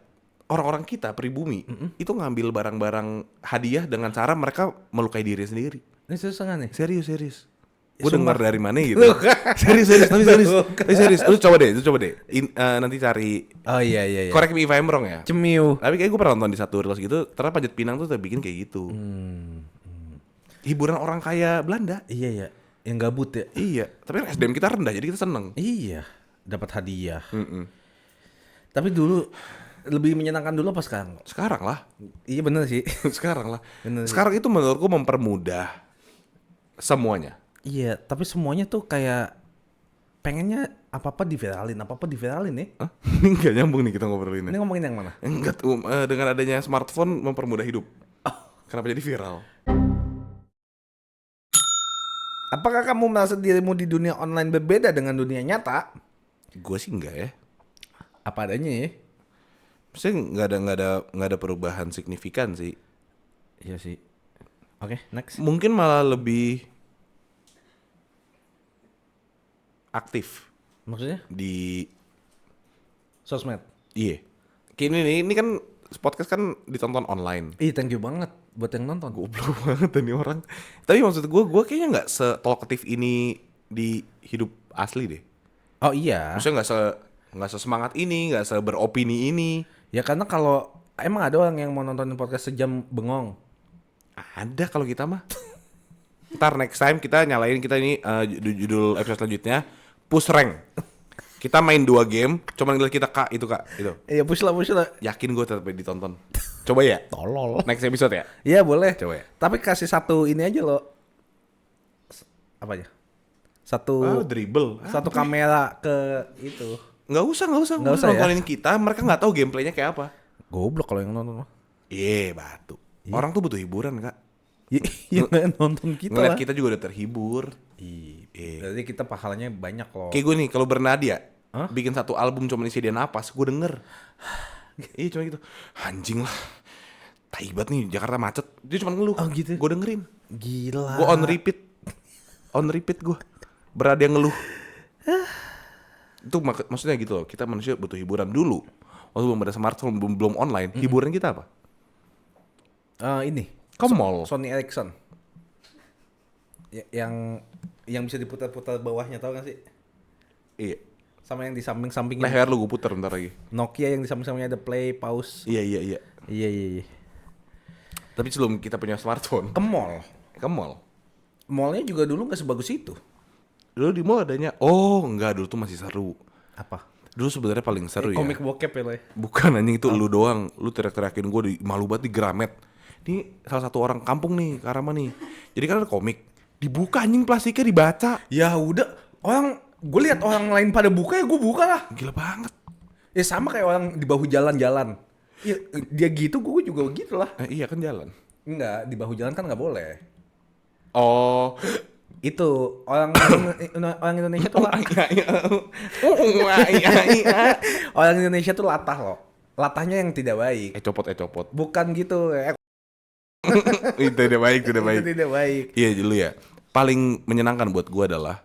orang-orang kita pribumi itu ngambil barang-barang hadiah dengan cara mereka melukai diri sendiri. Ini susah nih? Serius. Ya, Gue dengar sumpah. dari mana gitu. serius. Lu coba deh. Nanti cari. Oh iya. Correct me if I'm wrong ya. Cemiu. Tapi kayak gue pernah nonton di satu reels gitu. Ternyata panjat pinang tuh bikin kayak gitu. Hiburan orang kaya Belanda. Iya ya. Yang gabut ya. Iya. Tapi kan SDM kita rendah jadi kita seneng. Iya. Dapat hadiah. Tapi dulu lebih menyenangkan dulu apa sekarang? Sekarang lah. Iya bener sih. Sekarang lah. Bener sih. Sekarang itu menurutku mempermudah semuanya. Iya, tapi semuanya tuh kayak pengennya apa-apa diviralin nih. Hah? Ini nggak nyambung nih kita ngobrolin. Ini ngomongin yang mana? Enggak dengan adanya smartphone mempermudah hidup. Kenapa jadi viral? Apakah kamu merasa dirimu di dunia online berbeda dengan dunia nyata? Gue sih enggak ya. Apa adanya ya? Maksudnya nggak ada perubahan signifikan sih. Iya sih. Oke, next. Mungkin malah lebih aktif Maksudnya? di Sosmed. iya. Kayak ini kan podcast kan ditonton online. Ih, thank you banget buat yang nonton. Goblok banget nih orang. Tapi maksud gue kayaknya nggak setalkatif ini di hidup asli deh. Oh iya. Maksudnya nggak sesemangat ini, nggak seberopini ini. Ya karena kalau emang ada orang yang mau nontonin podcast sejam bengong. Ada kalau kita mah. Ntar next time kita nyalain kita ini judul episode selanjutnya push rank. Kita main 2 game, cuman ngeliat kita kak itu. Iya, push lah. Yakin gue tetap ditonton. Coba ya. Tolol. Next episode ya. Iya boleh. Coba ya. Tapi kasih satu ini aja lo. Apa aja? Satu Dribble. satu kamera ke itu. Nggak usah. Nggak usah ya? Nontonin kita, mereka nggak tahu gameplaynya kayak apa. Goblok kalau yang nonton mah. Iya batu. Orang tuh butuh hiburan kak. Iya nggak nonton kita Ngeliat lah. kita juga udah terhibur. Iya. Jadi kita pahalanya banyak loh. Kayak gue nih, kalau Bernadia bikin satu album cuma isi dia napas, gue denger. Iya cuma gitu. Anjing lah. Taibat nih, Jakarta macet. Dia cuma ngeluh. Oh, gitu? Gue dengerin. Gila. Gue on repeat gue. Bernadia ngeluh. Itu maksudnya gitu loh. Kita manusia butuh hiburan dulu. Waktu belum ada smartphone, belum online. Hiburan kita apa? Ini. Ke mall. Sony Ericsson. Yang bisa diputar-putar bawahnya, tau gak sih? Iya. Sama yang di samping-sampingnya. Leher lu gue puter bentar lagi. Nokia yang di samping-sampingnya ada play, pause. Iya. Iya. Tapi sebelum kita punya smartphone, Ke mall. ke mall. Mallnya juga dulu nggak sebagus itu. Dulu di mall adanya, enggak, dulu tuh masih seru. Apa? Dulu sebenarnya paling seru ya. Komik bokep ya lo ya? Bukan anjing itu lu doang. Lu teriak-teriakin gue malu banget di Gramet. Ini salah satu orang kampung nih, Karama nih. Jadi kan ada komik. Dibuka anjing plastiknya dibaca. Ya udah, gue lihat orang lain pada buka ya gue buka lah. Gila banget. Ya sama kayak orang di bahu jalan-jalan. Ya, dia gitu, gue juga gitu lah. Iya kan jalan. Enggak, di bahu jalan kan nggak boleh. Oh. Itu orang Indonesia tuh orang Indonesia tuh latah loh. Latahnya yang tidak baik. Copot. Bukan gitu. Itu tidak baik. Itu tidak baik. Iya dulu ya. Paling menyenangkan buat gue adalah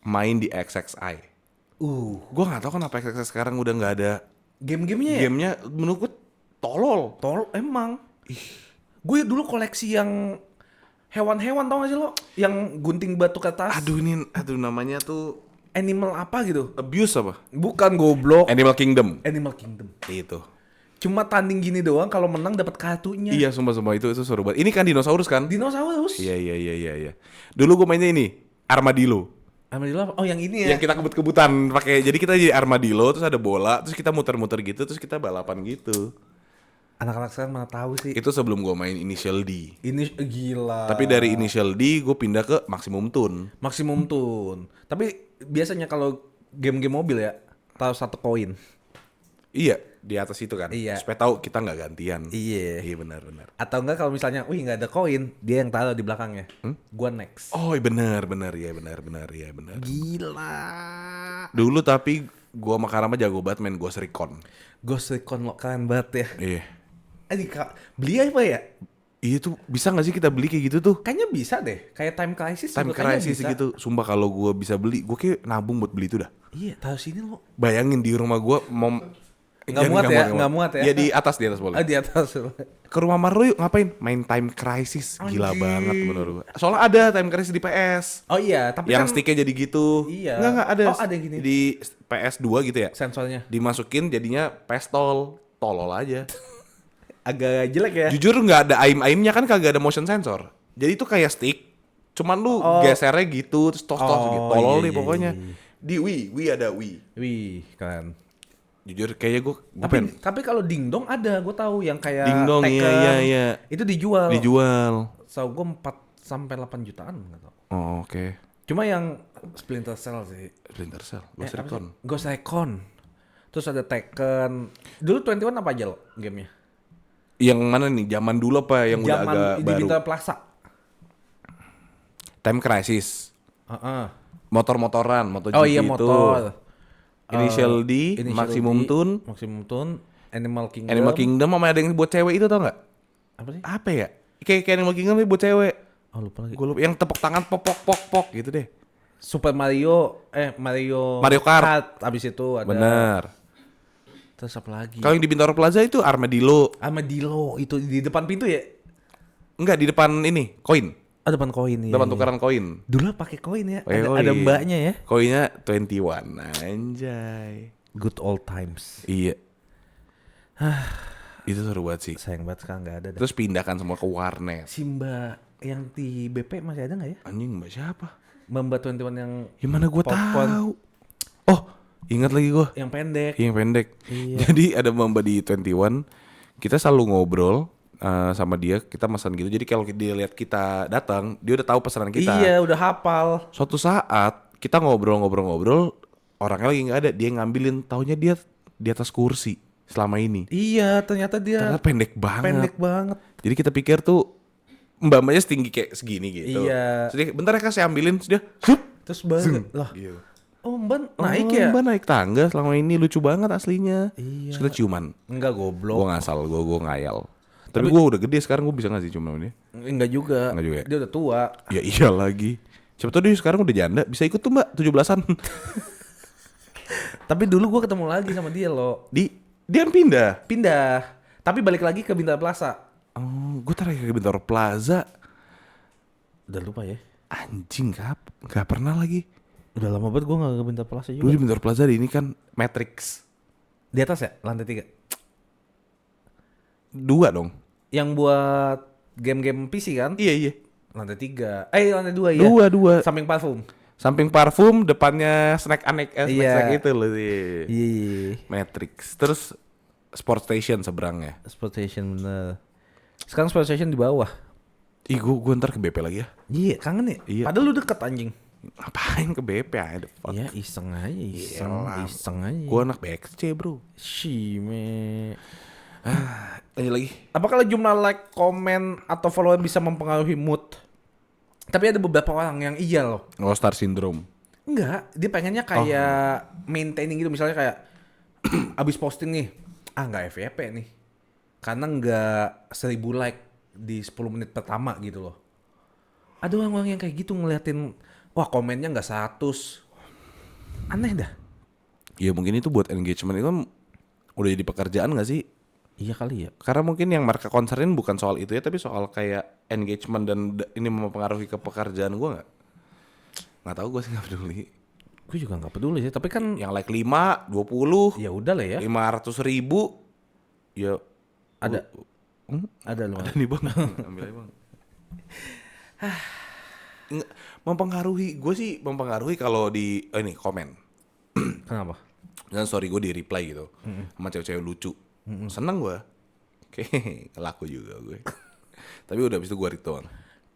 main di XXI. Gue nggak tahu kenapa XXI sekarang udah nggak ada Game-gamenya ya? gamenya. Menurut gue tolol. Emang. Gue dulu koleksi yang hewan-hewan, tau gak sih lo? Yang gunting batu ke atas. Aduh namanya tuh Animal apa gitu? Abuse apa? Bukan, goblok. Animal Kingdom. Animal Kingdom. Itu. Cuma tanding gini doang, kalau menang dapat kartunya. Iya, sumpah itu seru banget. Ini kan dinosaurus kan? Dinosaurus. Iya. Dulu gue mainnya ini, Armadillo. Armadillo apa? Oh, yang ini ya. Yang kita kebut-kebutan pakai. Jadi kita jadi armadillo, terus ada bola, terus kita muter-muter gitu, terus kita balapan gitu. Anak-anak sekarang mana tahu sih. Itu sebelum gue main Initial D. Ini gila. Tapi dari Initial D gue pindah ke Maximum Tune. Maximum Tune. Tapi biasanya kalau game-game mobil ya, taruh 1 koin. Iya, di atas itu kan. Iya. Supaya tahu kita nggak gantian. Iya. Iya benar. Atau enggak kalau misalnya, nggak ada koin, dia yang taruh di belakangnya. Gua next. Oh iya benar. Iya benar. Gila. Dulu tapi gue sama Karama jago banget main Ghost Recon. Ghost Recon lo keren banget ya. Iya. Beli apa ya? Iya tuh bisa nggak sih kita beli kayak gitu tuh? Kayaknya bisa deh. Kayak Time Crisis. Time juga kayaknya Crisis bisa. gitu. Sumpah kalau gue bisa beli, gue kayak nabung buat beli itu dah. Iya, taruh sini lo. Bayangin di rumah gue mau Nggak muat ya. Ya di atas boleh. Di atas. Ke rumah Marlo yuk ngapain? Main Time Crisis. Gila Anjing. banget menurut gue. Soalnya ada Time Crisis di PS. Oh iya, tapi Yang kan sticknya jadi gitu. Iya. Enggak ada. Oh, ada yang gini. Di PS2 gitu ya. sensornya Dimasukin jadinya pestol. Tolol aja. agak jelek ya. Jujur nggak ada aim-aimnya kan, kagak ada motion sensor. Jadi itu kayak stick. Cuman lu gesernya gitu terus tos gitu. Tolol nih pokoknya. Di Wii ada Wii. Wih, keren. Jujur kayaknya gue pengen Tapi kalau dingdong ada, gue tahu yang kayak Dingdong, Tekken. iya. Itu dijual. dijual. So gue sampai 8 jutaan nggak tahu. Oh, oke. Cuma yang Splinter Cell sih. Splinter Cell, Eh, Ghost apa Recon. sih? Ghost Recon. Terus ada Tekken. Dulu 21 apa aja lo gamenya? Yang mana nih? Zaman dulu apa yang udah Zaman agak di baru? Bintaro Plaza. Time Crisis. Heeh. Motor-motoran, MotoGP Oh iya itu. motor. Initial D, Initial Maximum D, Tune, Maximum Tune, Animal Kingdom. Animal Kingdom sama ada yang buat cewek itu tau nggak? Apa sih? Apa ya? Kayak Animal Kingdom tapi buat cewek. Oh lupa lagi. Gue lupa. Yang tepuk tangan pok pok pok pok gitu deh. Super Mario, Mario Kart. abis itu ada. Bener. Terus apa lagi? Kalau yang di Bintaro Plaza itu Armadillo. Armadillo itu di depan pintu ya? Enggak, di depan ini, koin. Oh depan koin ya. Depan tukaran koin. Dulu pakai koin ya. Pakai Ada koin. mbaknya ya. Koinnya 21. Anjay. Good old times. Iya. Itu seru banget sih. Sayang banget sekarang nggak ada. Dah. Terus pindahkan semua ke warnet. Si Mbak yang di BP masih ada nggak ya? Anjing mbak siapa? Mbak 21 yang Gimana gue Popcorn. tahu? Oh, ingat lagi gue. yang pendek. Yang pendek. Iya. Jadi ada mbak di 21. Kita selalu ngobrol sama dia. Kita pesan gitu. Jadi kalau dia lihat kita datang, dia udah tahu pesanan kita. Iya, udah hafal. Suatu saat kita ngobrol-ngobrol, orangnya lagi nggak ada. Dia ngambilin, taunya dia di atas kursi selama ini. Iya, ternyata dia Ternyata pendek banget. pendek banget. Jadi kita pikir tuh mbak-mbaknya setinggi kayak segini gitu. Iya. Terus dia, bentar ya kak saya ambilin. Terus dia, hup, Terus banget lah. gitu. Oh, Mbak Oh, naik ya? Mbak naik tangga selama ini, lucu banget aslinya. Iya. Terus kita ciuman. Enggak Gue goblok. ngasal, gue ngayal. Tapi gue udah gede sekarang, gue bisa ngasih ciuman sama dia. Enggak juga. Enggak juga ya? Dia udah tua. Ya iya lagi. Siapa tau dia sekarang udah janda, bisa ikut tuh mbak 17-an. Tapi dulu gua ketemu lagi sama dia loh. Dia kan pindah. Pindah. Tapi balik lagi ke Bintaro Plaza. Oh, gue terakhir ke Bintaro Plaza. Udah lupa ya. Anjing, gak pernah lagi. Udah lama banget gua gak ke Bintaro Plaza Dulu juga. di Bintaro Plaza di ini kan Matrix. Di atas ya? Lantai 3. 2 dong. Yang buat game-game PC kan? Iya. Lantai 3. Lantai 2 ya. Dua. Samping parfum. Samping parfum, depannya snack snack Iya. itu loh sih. Iya. Matrix. Terus Sport Station seberangnya. Sport Station bener. Sekarang Sport Station di bawah. Ih, gue ntar ke BP lagi ya. Iya, kangen ya? Iya. Padahal lu deket anjing. Ngapain ke BP aja? Iya, iseng aja, iseng aja. Gue anak BXC bro. Shime. Lanjut lagi. Apakah jumlah like, komen, atau follower bisa mempengaruhi mood? Tapi ada beberapa orang yang iya loh. Oh, Star Syndrome. Enggak, dia pengennya kayak maintaining gitu. Misalnya kayak abis posting nih, nggak FYP nih. Karena nggak 1000 like di 10 menit pertama gitu loh. Ada orang-orang yang kayak gitu ngeliatin, wah komennya nggak 100. Aneh dah. Ya mungkin itu buat engagement itu kan udah jadi pekerjaan gak sih? Iya kali ya. Karena mungkin yang mereka concernin bukan soal itu ya, tapi soal kayak engagement dan ini mempengaruhi ke pekerjaan gue nggak? Nggak tahu, gue sih nggak peduli. Gue juga nggak peduli sih, tapi kan Yang like 5, 20, ya udah lah ya. 500.000, ya Ada. Ada loh. ada nih bang, ambil aja bang. Nggak, mempengaruhi, gue sih mempengaruhi kalau di ini komen. Kenapa? Dan story gue di reply gitu, sama cewek-cewek lucu. Seneng gue. Oke, laku juga gue. Tapi udah habis itu gue read doang.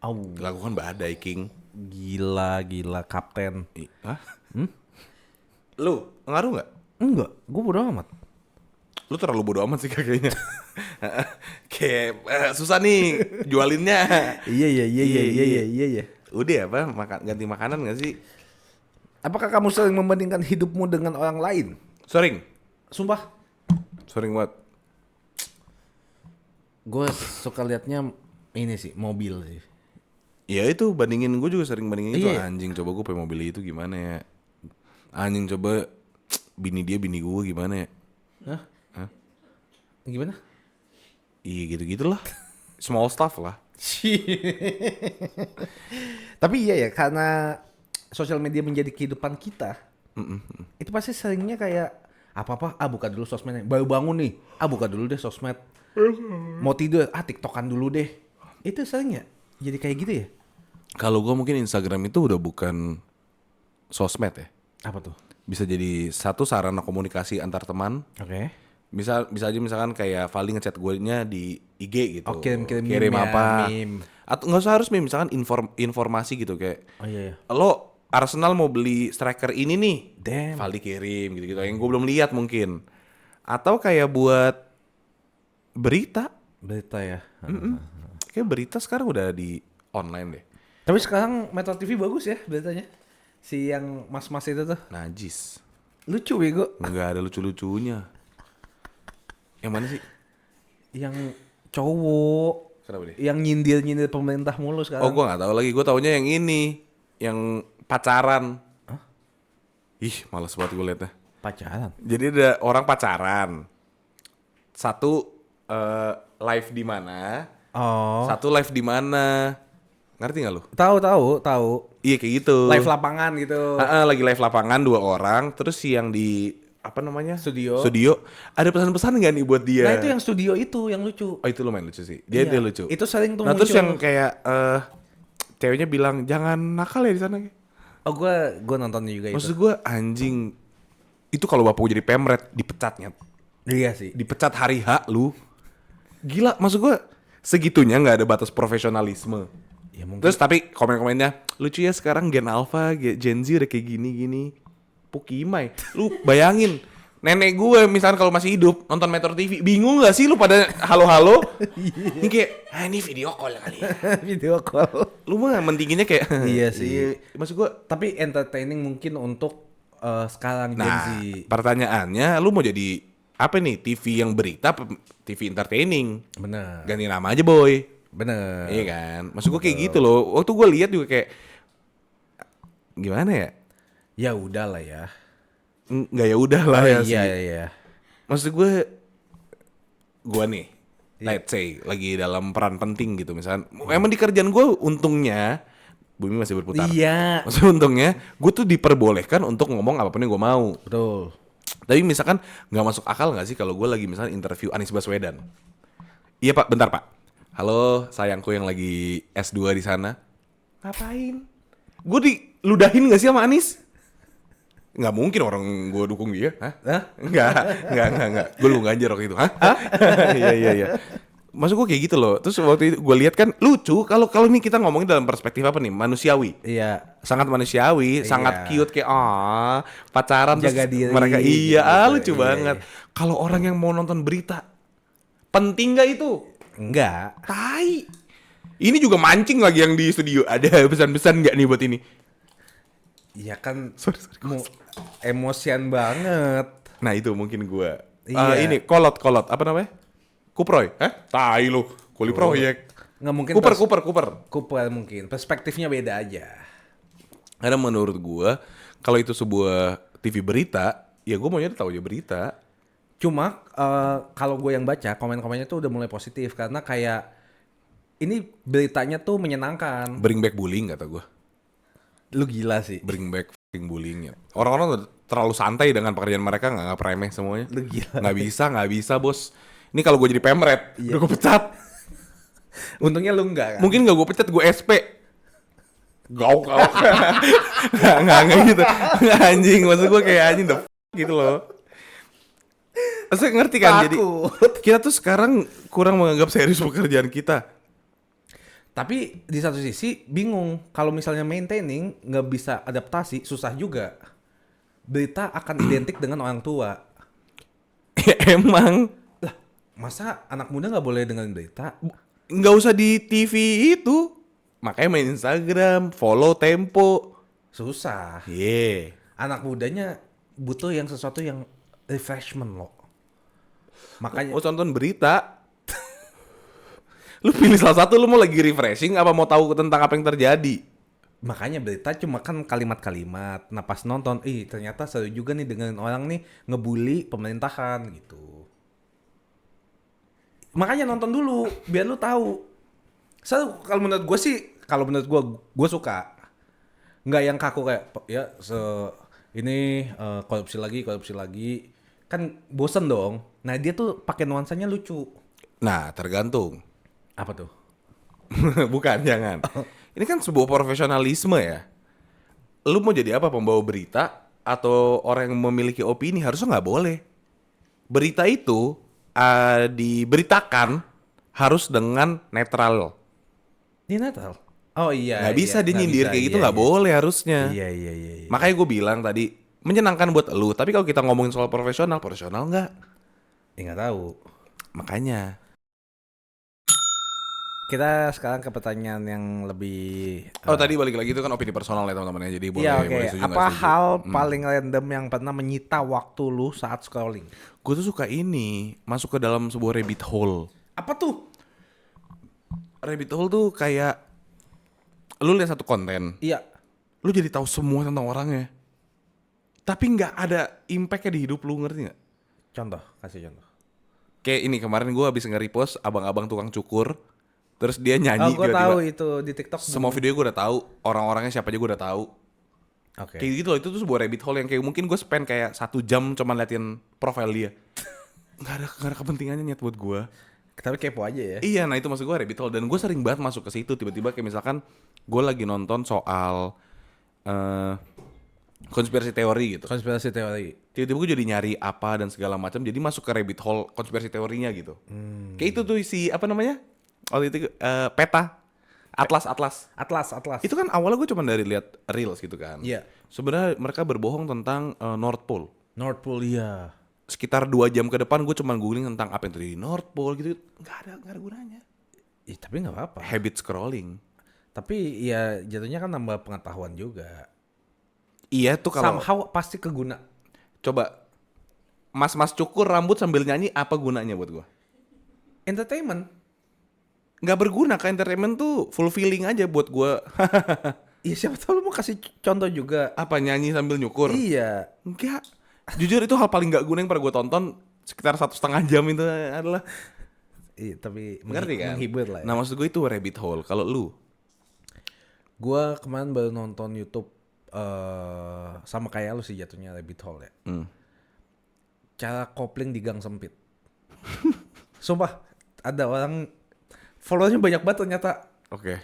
Au. Lakukan badai king. Gila kapten. Hah? Lu ngaruh nggak? Enggak, gue bodo amat. Lu terlalu bodo amat sih kayaknya. Kayak susah nih jualinnya. Iya. Udah apa? Ganti makanan nggak sih? Apakah kamu sering membandingkan hidupmu dengan orang lain? Sering. Sumpah. Sering banget. Gue suka liatnya ini sih, mobil sih. Ya itu bandingin, gue juga sering bandingin itu. Iya. Anjing coba gue pengen mobil itu gimana ya. Anjing coba bini gue gimana ya. Hah? Hah? Gimana? Iya gitu-gitulah. Small stuff lah. Tapi iya ya, karena sosial media menjadi kehidupan kita. Itu pasti seringnya kayak apa-apa, buka dulu sosmednya. Baru bangun nih, buka dulu deh sosmed. Mau tidur, TikTokan dulu deh. Itu seringnya jadi kayak gitu ya? Kalau gue mungkin Instagram itu udah bukan sosmed ya. Apa tuh? Bisa jadi satu sarana komunikasi antar teman. Oke. Bisa aja misalkan kayak Valdi ngechat gue-nya di IG gitu. Oh, kirim Kirim meme ya, apa? meme. Atau nggak usah harus meme, misalkan informasi gitu kayak. Oh iya. Lo Arsenal mau beli striker ini nih. Damn. Valdi kirim gitu-gitu. Yang gue belum lihat mungkin. Atau kayak buat berita. Berita ya. Kayak berita sekarang udah di online deh. Tapi sekarang Metro TV bagus ya beritanya. Si yang mas-mas itu tuh Najis. lucu bego. Nggak ada lucu-lucunya. Yang mana sih? Yang cowok Kenapa deh? yang nyindir pemerintah mulu sekarang. Oh, gue nggak tahu lagi. Gue taunya yang ini, yang pacaran. Ih, males banget gue liatnya. Pacaran. Jadi ada orang pacaran. Satu live di mana? Oh. Satu live di mana? Ngerti nggak lu? Tahu. Iya kayak gitu. Live lapangan gitu. Lagi live lapangan 2 orang. Terus si yang di apa namanya? Studio. Ada pesan-pesan nggak nih buat dia? Nah itu yang studio itu yang lucu. Oh itu lumayan lucu sih. Dia Iya. lucu. Itu sering tuh Nah terus muncul. yang kayak ceweknya bilang jangan nakal ya di sana. Oh gue nontonnya juga itu. Maksud gue anjing. Itu kalau bapak gue jadi pemret dipecatnya. Iya sih. Dipecat hari H lu. Gila, maksud gue segitunya nggak ada batas profesionalisme. Ya mungkin. Terus tapi komen-komennya lucu ya sekarang Gen Alpha, Gen Z udah kayak gini-gini. Pukimai. Lu bayangin nenek gue misalnya kalau masih hidup nonton Metro TV, bingung gak sih lu pada halo-halo? Ini kayak, ini video call kali ya. Video call. Lu mah mentinginnya kayak Iya sih. Maksud gue, Tapi entertaining mungkin untuk sekarang Gen Z. nah pertanyaannya lu mau jadi apa nih? TV yang berita, apa TV entertaining? Bener. Ganti nama aja boy. Bener. Iya kan? Maksud gue kayak gitu loh. Waktu gue lihat juga kayak gimana ya? Ya udah lah ya. Nggak ya udah lah ya Iya sih. iya. Maksud gue nih, let's say lagi dalam peran penting gitu misalnya. Emang di kerjaan gue untungnya bumi masih berputar. Iya. Maksudnya untungnya gue tuh diperbolehkan untuk ngomong apapun yang gue mau. Betul. Tapi misalkan nggak masuk akal nggak sih kalau gue lagi misalnya interview Anies Baswedan? Iya pak, bentar pak. Halo sayangku yang lagi S2 di sana. Ngapain? Gue diludahin nggak sih sama Anies? Nggak mungkin orang gue dukung dia. Hah? Nggak. Gue dukung Ganjar waktu itu. Hah? Iya. Maksud gue kayak gitu loh. Terus waktu itu gue lihat kan lucu kalau ini kita ngomongin dalam perspektif apa nih? Manusiawi. Iya. Sangat manusiawi, sangat cute kayak pacaran Jaga terus diri, mereka gitu. lucu Iya, banget. Kalau orang yang mau nonton berita penting nggak itu? Enggak. Tai. Ini juga mancing lagi yang di studio. Ada pesan-pesan nggak nih buat ini? Iya kan. Sorry. Emosian banget. Nah itu mungkin gue. Iya. Ini kolot apa namanya? Kuproy? Tai lu. Kuli proyek. Nggak mungkin. Kuper. Cooper mungkin. Perspektifnya beda aja. Karena menurut gue kalau itu sebuah TV berita, ya gue maunya tahu aja berita. Cuma kalau gue yang baca komen-komennya tuh udah mulai positif karena kayak ini beritanya tuh menyenangkan. Bring back bullying kata gue. Lu gila sih. Bring back fucking bullying ya. Orang-orang udah terlalu santai dengan pekerjaan mereka, nggak remeh semuanya. Lu gila. Nggak bisa bos. Ini kalau gue jadi pemret, udah gue pecat. Untungnya lu enggak kan? Mungkin nggak gue pecat, gue SP. Gauk. Nggak gitu. Nggak anjing, maksud gue kayak anjing gitu loh. Maksudnya ngerti kan? Jadi kita tuh sekarang kurang menganggap serius pekerjaan kita. Tapi di satu sisi bingung kalau misalnya maintaining nggak bisa adaptasi susah juga. Berita akan identik dengan orang tua. Emang Lah, masa anak muda nggak boleh dengan berita? nggak usah di TV itu. Makanya main Instagram, follow Tempo. Susah. Anak Anak mudanya butuh yang sesuatu yang refreshment loh. Makanya mau tonton berita. Lu pilih salah satu, lu mau lagi refreshing apa mau tahu tentang apa yang terjadi? Makanya berita cuma kan kalimat-kalimat. Nah pas nonton, ternyata seru juga nih dengan orang nih ngebully pemerintahan gitu. Makanya nonton dulu biar lu tahu. Seru kalau menurut gue sih, kalau menurut gue suka. Nggak yang kaku kayak ya ini korupsi lagi. Kan bosen dong. Nah dia tuh pakai nuansanya lucu. Nah, tergantung. Apa tuh? Bukan, jangan. Ini kan sebuah profesionalisme ya. Lu mau jadi apa, pembawa berita atau orang yang memiliki opini? Harusnya nggak boleh. berita itu diberitakan harus dengan netral. Di Natal. Oh iya. Nggak bisa dia nggak nyindir bisa, kayak gitu, iya, nggak iya. boleh harusnya. Iya. Makanya gue bilang tadi menyenangkan buat lu, tapi kalau kita ngomongin soal profesional nggak? Nggak tahu. Makanya. Kita sekarang ke pertanyaan yang lebih. Oh tadi balik lagi itu kan opini personal ya teman-teman ya, jadi boleh Iya oke. boleh setuju Apa nggak setuju. hal paling random yang pernah menyita waktu lu saat scrolling? Gue tuh suka ini masuk ke dalam sebuah rabbit hole. Apa tuh? Rabbit hole tuh kayak lu lihat satu konten, Iya. lu jadi tahu semua tentang orangnya, tapi nggak ada impactnya di hidup lu, ngerti nggak? Contoh, kasih contoh. Kayak ini kemarin gue habis nge-repost abang-abang tukang cukur, terus dia Oh, nyanyi gue tahu tiba-tiba. itu di TikTok. Semua video gue udah tahu, orang-orangnya siapa aja gue udah tahu. Oke. Kayak gitu loh, itu tuh sebuah rabbit hole yang kayak mungkin gue spend kayak 1 jam cuman liatin profile dia. Nggak ada kepentingannya nyet buat gue. Tapi kepo aja ya. Iya, nah itu maksud gue rabbit hole, dan gue sering banget masuk ke situ. Tiba-tiba kayak misalkan gue lagi nonton soal konspirasi teori gitu. Konspirasi teori. Tiba-tiba gue jadi nyari apa dan segala macam, jadi masuk ke rabbit hole konspirasi teorinya gitu. Kayak itu tuh si apa namanya? Waktu itu peta Atlas. Atlas. Itu kan awalnya gue cuma dari lihat reels gitu kan. Iya. Sebenarnya mereka berbohong tentang North Pole. North Pole iya. Sekitar 2 jam ke depan gue cuma googling tentang apa yang terjadi di North Pole gitu. Nggak ada gunanya. Ih, tapi nggak apa-apa. Habit scrolling. Tapi ya jatuhnya kan nambah pengetahuan juga. Iya tuh kalau Somehow pasti keguna. coba mas-mas cukur rambut sambil nyanyi, apa gunanya buat gue? Entertainment. Nggak berguna, ke entertainment tuh fulfilling aja buat gue. Iya siapa tahu lu mau kasih contoh juga. Apa nyanyi sambil nyukur? Iya. Enggak. Jujur itu hal paling nggak guna yang pernah gue tonton sekitar 1,5 jam itu adalah. Iya tapi Ngerti kan? menghibur lah ya. Nah maksud gue itu rabbit hole. Kalau lu? Gua kemarin baru nonton YouTube sama kayak lu sih jatuhnya rabbit hole ya. Cara kopling di gang sempit. Sumpah ada orang followernya banyak banget ternyata. Oke.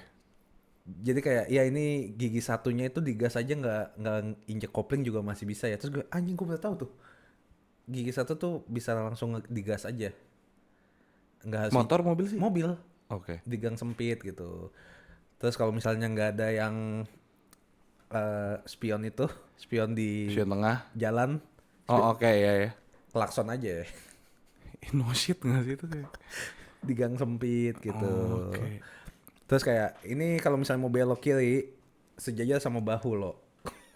Jadi kayak ya ini gigi satunya itu digas aja nggak injek kopling juga masih bisa ya. Terus gue anjing gue baru tahu tuh. Gigi satu tuh bisa langsung digas aja. Nggak harus Motor, mobil sih? mobil Oke. di gang sempit gitu. Terus kalau misalnya nggak ada yang spion itu, spion di Shoot tengah. jalan, Oh oke ya. klakson aja ya. No shit nggak sih itu kayak. Di gang sempit gitu. Oh, oke. Terus kayak ini kalau misalnya mau belok kiri sejajar sama bahu lo.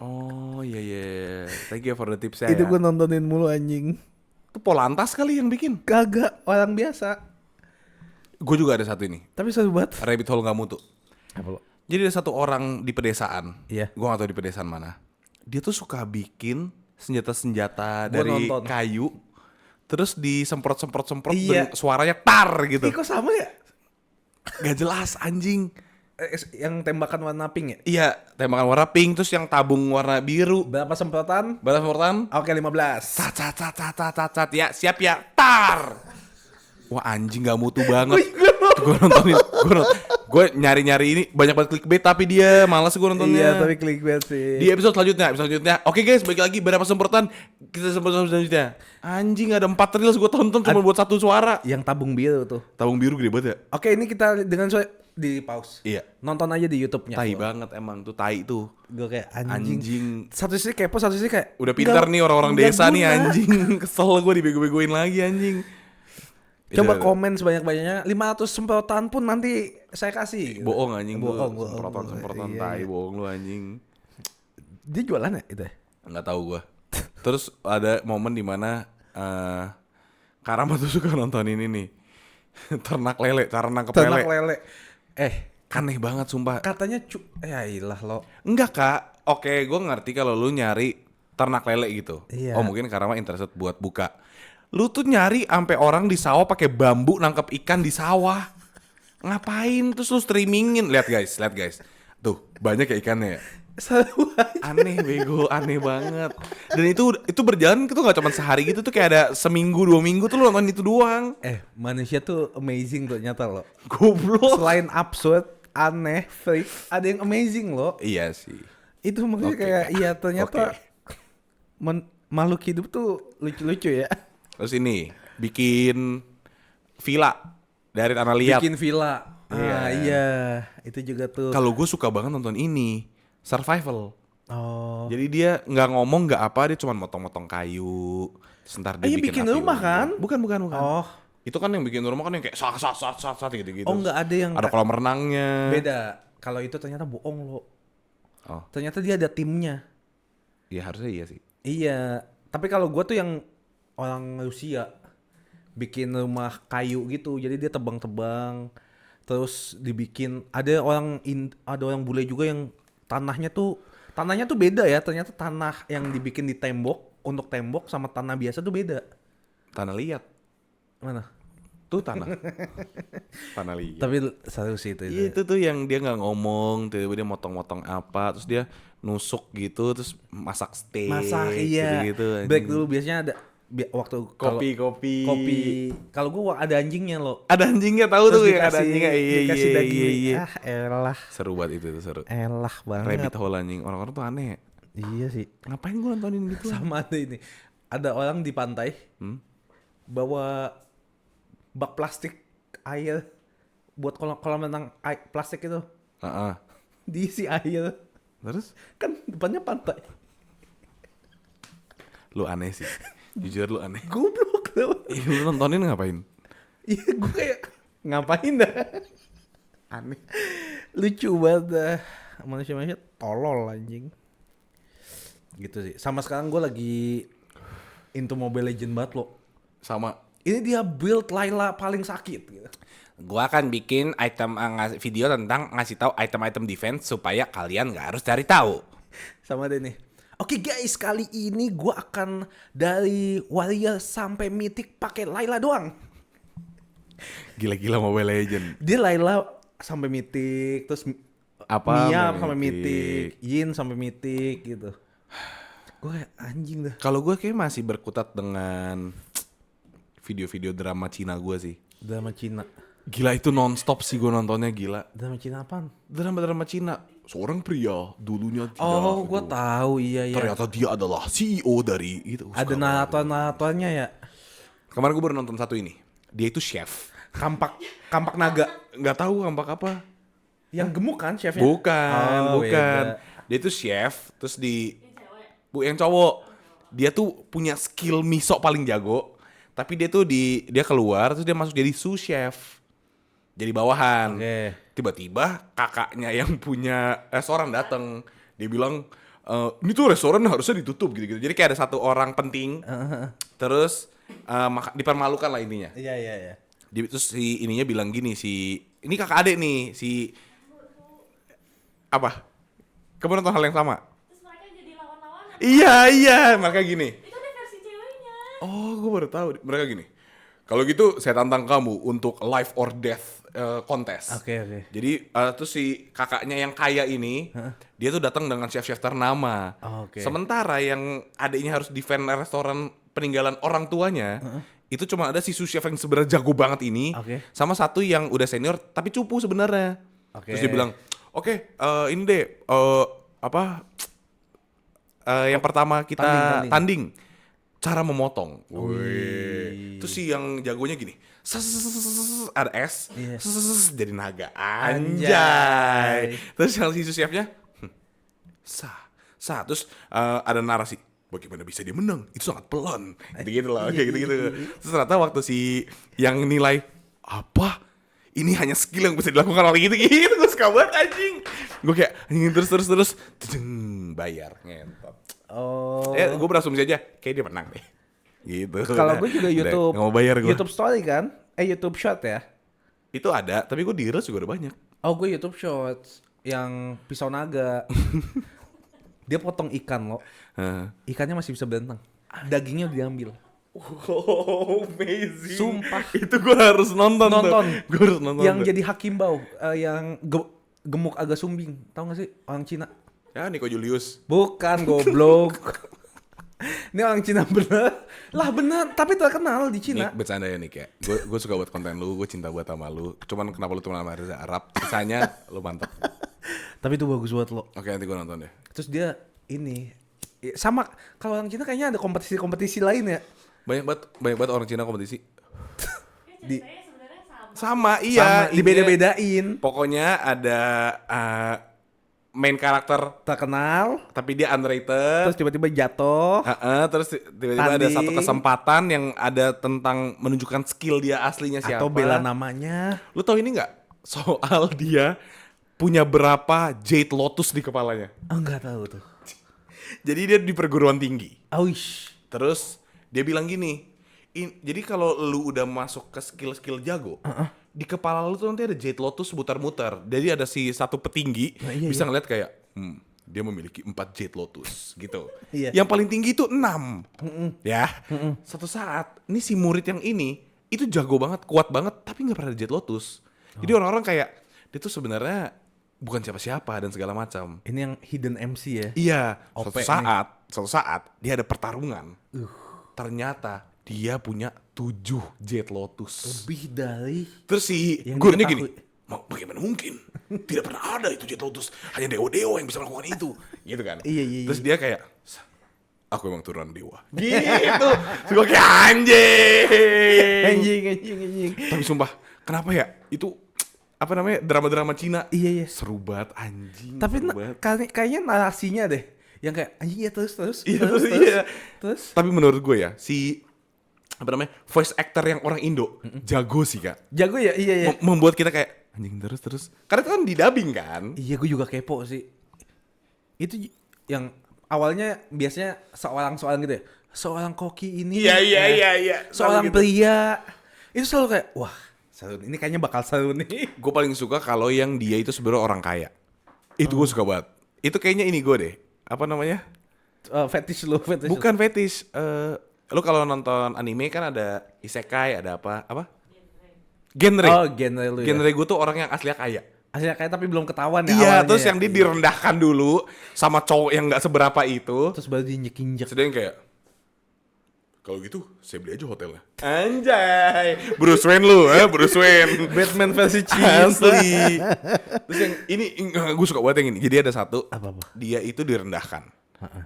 Oh iya. Thank you for the tips ya. Itu gue nontonin mulu anjing. Itu Polantas kali yang bikin. Kagak, orang biasa. Gue juga ada satu ini. Tapi seru banget. Rabbit hole nggak mutu. Apa lo? Jadi ada satu orang di pedesaan. Iya. Gue gak tahu di pedesaan mana. Dia tuh suka bikin senjata-senjata Gua dari nonton. kayu. Terus disemprot-semprot Iya. dan suaranya tar gitu. Ih kok sama ya? Gak jelas anjing. Yang tembakan warna pink ya? Iya, tembakan warna pink, terus yang tabung warna biru. Berapa semprotan? Balas semprotan. Oke 15. Cat. Ya, siap ya. Tar. Wah anjing gak mutu banget. Gue nontonin. Gue nyari-nyari ini banyak banget clickbait, tapi dia malas gue nontonnya. Iya tapi clickbait sih. Di episode selanjutnya. Oke guys, balik lagi berapa semprotan kita semprot selanjutnya. Anjing ada 4 reels gue tonton cuma buat satu suara. Yang tabung biru tuh. Tabung biru gede banget ya. Oke ini kita dengan di pause. Iya. Nonton aja di YouTube-nya. Tai banget emang tuh, tai tuh. Gue kayak anjing. Anjing. Satu sisi kepo, satu sisi kayak Udah pintar nih orang-orang nggak desa nih guna. anjing. Kesel gue dibego-begoin lagi anjing. Coba Itu- komen sebanyak-banyaknya 500 semprotan pun nanti saya kasih. gitu. Bohong anjing lu. Bohong. Semprotan Iya, tai, iya. bohong lu anjing. Dia jualan ya itu ya? Nggak tahu gua. Terus ada momen dimana Karama tuh suka nonton ini nih. Ternak lele, cara nangkep Ternak lele. lele. Aneh banget sumpah. Katanya ya ilah lo. Enggak kak, oke gue ngerti kalau lu nyari ternak lele gitu. Iya. Oh mungkin Karama interested buat buka. Lu tuh nyari sampai orang di sawah pakai bambu nangkep ikan di sawah. Ngapain? Terus lu streamingin. Lihat guys. Tuh banyak ya ikannya ya. Aneh bego, aneh banget. Dan itu berjalan itu nggak cuma sehari gitu tuh, kayak ada seminggu 2 minggu tuh lu nonton itu doang. Manusia tuh amazing ternyata lo. Goblok. Selain absurd, aneh, freak, ada yang amazing lo. Iya sih. Itu makanya Oke. kayak iya ternyata Oke. makhluk hidup tuh lucu-lucu ya. Terus ini bikin villa dari tanah liat. Bikin villa. Ah iya, itu juga tuh. Kalau gue suka banget nonton ini, survival. Oh. Jadi dia nggak ngomong nggak apa, dia cuma motong-motong kayu. Terus ntar dia Iya, bikin api rumah unggun. kan? Bukan. Oh. Itu kan yang bikin rumah kan yang kayak sat gitu-gitu. Oh, nggak ada yang Ada kolam renangnya. beda. Kalau itu ternyata bohong lo. Oh, Ternyata dia ada timnya. ya harusnya iya sih. Iya, tapi kalau gua tuh yang orang Rusia bikin rumah kayu gitu, jadi dia tebang-tebang, terus dibikin ada orang bule juga yang tanahnya tuh beda ya, ternyata tanah yang dibikin di tembok untuk tembok sama tanah biasa tuh beda. Tanah liat. Mana? Tuh tanah. Tanah liat. Tapi seru sih itu. Iya itu tuh yang dia nggak ngomong, tiba-tiba dia motong-motong apa, terus dia nusuk gitu, terus masak steak. Masak iya. Gitu-gitu. Break dulu biasanya ada waktu Kopi. kopi. Kalau gua ada anjingnya lo. Ada anjingnya tahu tuh Terus yang ada anjingnya. dikasih daging. Iya. Ah, elah. Seru banget itu seru. Elah banget. Rabbit hole anjing. Orang-orang tuh aneh. Iya sih. Ngapain gua nontonin gitu? Sama ada ini. Ada orang di pantai bawa bak plastik air buat kolam renang plastik itu. Heeh. Diisi air. Terus Kan depannya pantai. lu aneh sih. Jujur lu aneh. Goblok tau. Lu nontonin ngapain? Iya gue kayak ngapain dah. Aneh. Lucu banget dah. Manusia-manusia tolol anjing. Gitu sih. Sama sekarang gue lagi into Mobile Legend banget lo. Sama Ini dia build Layla paling sakit gitu. gua akan bikin item video tentang ngasih tahu item-item defense supaya kalian nggak harus cari tahu. Sama deh nih. Oke guys, kali ini gue akan dari warrior sampai mythic pakai Layla doang. Gila-gila Mobile Legend. Dia Layla sampai mythic, terus Apa Mia sampai sampai mythic. mythic, Yin sampai mythic gitu. Gue kayak anjing dah. Kalau gue kayak masih berkutat dengan video-video drama Cina gue sih. Drama Cina. Gila itu nonstop sih gue nontonnya gila. Drama Cina apaan? Drama-drama Cina. Seorang pria dulunya tidak. Oh, gue gitu. tahu iya. Ternyata dia adalah CEO dari itu. Ada narator-naratornya ya. Kemarin gue baru nonton satu ini. Dia itu chef. Kampak naga. Nggak tahu kampak apa. Yang gemuk kan chefnya? Bukan, Oh, bukan. beda. Dia itu chef, terus Ini cewek. yang cowok. Dia tuh punya skill miso paling jago. Tapi dia tuh dia keluar terus dia masuk jadi sous chef. Jadi bawahan. Oke. Tiba-tiba kakaknya yang punya restoran datang. Dia bilang, ini tuh restoran harusnya ditutup gitu-gitu. Jadi kayak ada satu orang penting. Terus dipermalukan lah intinya. Iya. Terus si ininya bilang gini, ini kakak adek nih, apa? Kamu nonton hal yang sama? Terus mereka jadi lawan-lawanan. Iya, mereka gini. Itu ada versi ceweknya. Oh, gue baru tahu. Mereka gini. Kalau gitu saya tantang kamu untuk life or death kontes. Oke. Jadi terus si kakaknya yang kaya ini, dia tuh datang dengan chef-chef ternama. Oh, oke. Sementara yang adiknya harus defend restoran peninggalan orang tuanya, itu cuma ada si sous chef yang sebenarnya jago banget ini, Oke. sama satu yang udah senior tapi cupu sebenarnya. Oke. Terus dia bilang, oke, ini deh, yang pertama kita tanding. Cara memotong. Wih. Terus si yang jagonya gini. Ada es. Iya. Jadi naga. Anjay. Terus yang si chefnya. Terus ada narasi. Bagaimana bisa dia menang? Itu sangat pelan. Gitu-gitu loh. Kayak gitu-gitu. Terus ternyata waktu si yang nilai. Apa? Ini hanya skill yang bisa dilakukan oleh gitu-gitu. Gue suka banget anjing. Gue kayak anjing terus. Bayar. Ngentot. Oh. Gue berasumsi aja, kayak dia menang deh. Gitu. Kalau gue juga YouTube, Nggak mau bayar gue. YouTube Story kan? YouTube Short ya? Itu ada, tapi gue di Reels juga udah banyak. Oh, gue YouTube Shorts yang pisau naga. Dia potong ikan lo. Ikannya masih bisa bentang. Dagingnya diambil. Oh, amazing. Sumpah. Itu gue harus nonton. Gue harus nonton. Yang jadi hakim bau, yang gemuk agak sumbing. Tahu gak sih orang Cina? Ya, Nico Julius. Bukan, goblok. Ini orang Cina bener. Lah bener, tapi terkenal di Cina. Nick, bercanda ya Nick ya. Gue suka buat konten lu, gue cinta buat sama lu. Cuman kenapa lu teman sama Reza Arab? Sisanya lu mantap. Tapi itu bagus buat lo. Oke, nanti gue nonton deh. Terus dia ini sama kalau orang Cina kayaknya ada kompetisi-kompetisi lain ya. banyak banget orang Cina kompetisi. Ini ceritanya sebenarnya sama. Sama, iya. Sama, dibeda-bedain. Pokoknya ada main karakter Terkenal, tapi dia underrated. terus tiba-tiba jatuh. Terus tiba-tiba ada satu Tanding. kesempatan yang ada tentang menunjukkan skill dia aslinya siapa. Atau bela namanya. Lu tahu ini nggak? Soal dia punya berapa Jade Lotus di kepalanya. Oh, enggak tahu tuh. Jadi dia di perguruan tinggi. Aush. Terus dia bilang gini, jadi kalau lu udah masuk ke skill-skill jago, di kepala lu tuh nanti ada Jade Lotus muter-muter. Jadi ada si satu petinggi iya, bisa ngeliat kayak, dia memiliki 4 Jade Lotus gitu. Iya. Yang paling tinggi itu 6. Ya. Suatu saat, ini si murid yang ini itu jago banget, kuat banget, tapi nggak pernah ada Jade Lotus. Jadi orang-orang kayak dia tuh sebenarnya bukan siapa-siapa dan segala macam. Ini yang hidden MC ya. Iya, OP suatu saat dia ada pertarungan. Ternyata dia punya 7 Jade Lotus. Lebih dari Terus si yang gurunya gini, diketahui. bagaimana mungkin? Tidak pernah ada itu Jade Lotus. Hanya dewa-dewa yang bisa melakukan itu. Gitu kan. Iya. Terus dia kayak, aku emang turunan dewa. Gitu. Terus gue kayak anjing. Anjing. Tapi sumpah, kenapa ya? Itu apa namanya, drama-drama Cina. Iya. Seru banget anjing. Tapi seru banget. kayaknya narasinya deh yang kayak anjing ya terus. Iya, iya. Terus Tapi menurut gue ya, si apa namanya, voice actor yang orang Indo jago sih kak. jago ya, iya. Membuat kita kayak anjing terus. Karena itu kan di dubbing kan. Iya, gue juga kepo sih. Itu yang awalnya biasanya seorang gitu ya. Seorang koki ini. Iya. Seorang Selalu gitu. pria. Itu selalu kayak, wah, seru. Ini kayaknya bakal seru nih. Gue paling suka kalau yang dia itu sebenarnya orang kaya. Itu gue suka banget. Itu kayaknya ini gue deh. Apa namanya? Fetish lu. Bukan fetish. Lu kalau nonton anime kan ada isekai, ada apa? Genre. Oh, genre lu ya. Genre gue tuh orang yang aslinya kaya. Aslinya kayak tapi belum ketahuan ya Iya, awalnya terus ya. yang dia direndahkan dulu sama cowok yang nggak seberapa itu. Terus baru diinjek-injek. Terus dia yang kayak, kalau gitu saya beli aja hotelnya. Anjay, Bruce Wayne lu, Bruce Wayne. Batman versi Cina. Asli. Terus yang ini gue suka banget yang ini. Jadi ada satu, Apa? dia itu direndahkan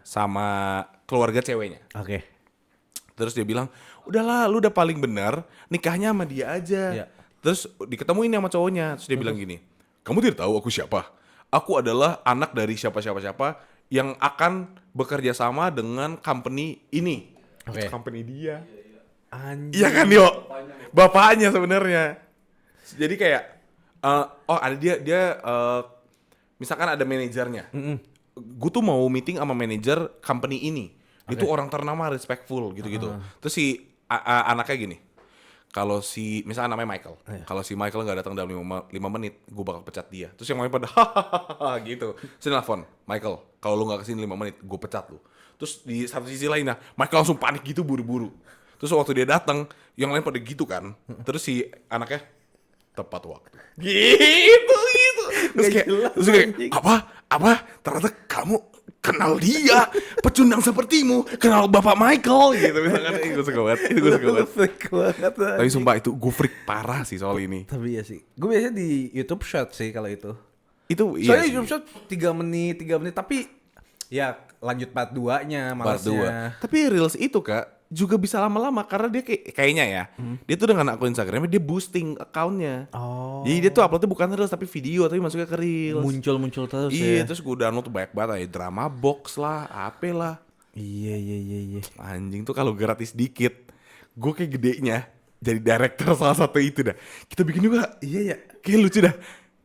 sama keluarga ceweknya. Oke. Terus dia bilang, udahlah lu udah paling bener, nikahnya sama dia aja. Iya. Terus diketemuin sama cowoknya. Terus dia bilang gini, kamu tidak tahu aku siapa? Aku adalah anak dari siapa yang akan bekerja sama dengan company ini. Oke. Itu company dia. Anjing. Iya kan yo, bapaknya sebenarnya. Jadi kayak, ada dia misalkan ada manajernya. Gue tuh mau meeting sama manajer company ini. Dia tuh orang ternama, respectful gitu-gitu. Terus si anaknya gini, kalau si misalkan namanya Michael, kalau si Michael nggak datang dalam 5 menit, gue bakal pecat dia. Terus yang lain pada hahaha gitu. Terus nelfon, Michael, kalau lu nggak kesini 5 menit, gue pecat lu. Terus di satu sisi lainnya, Michael langsung panik gitu buru-buru. Terus waktu dia datang, yang lain pada gitu kan. Terus si anaknya tepat waktu. Gitu. Terus kayak apa? Ternyata kamu kenal dia, pecundang sepertimu, kenal Bapak Michael gitu misalkan. Itu gue suka banget. Freak banget. Tapi sumpah itu gue freak parah sih soal ini. Tapi iya sih. Gue biasanya di YouTube Short sih kalau itu. Itu Soalnya iya sih. YouTube Short 3 menit tapi ya lanjut part 2-nya Part malasnya. 2. Tapi Reels itu Kak juga bisa lama-lama karena dia kayaknya ya. Dia tuh dengan akun Instagramnya dia boosting accountnya. Oh. Jadi dia tuh uploadnya bukan Reels tapi video tapi masuknya ke Reels. Muncul terus Iya, ya. terus gue download tuh banyak banget ya, drama box lah, apa lah. Iya. Anjing tuh kalau gratis dikit, gue kayak gedenya jadi director salah satu itu dah. Kita bikin juga, Iya ya. kayak lucu dah.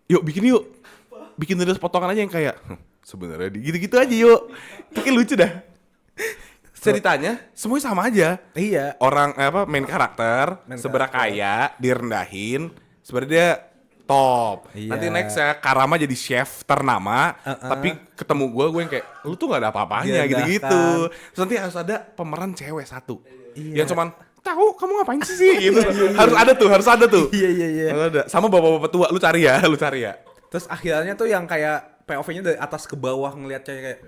Yuk bikin yuk, bikin Reels potongan aja yang kayak sebenarnya gitu-gitu aja yuk. Itu kayak lucu dah. Ceritanya semuanya sama aja. Iya. Orang main karakter seberapa kaya direndahin, sebenarnya dia top. Iya. Nanti next ya Karama jadi chef ternama, tapi ketemu gue yang kayak lu tuh gak ada apa-apanya Direndahkan. gitu-gitu. Terus nanti harus ada pemeran cewek satu Iya. yang cuman tahu kamu ngapain sih gitu. Harus ada tuh. Iya. Harus ada. Sama bapak-bapak tua lu cari ya. Terus akhirnya tuh yang kayak POV-nya dari atas ke bawah ngeliat cewek kayak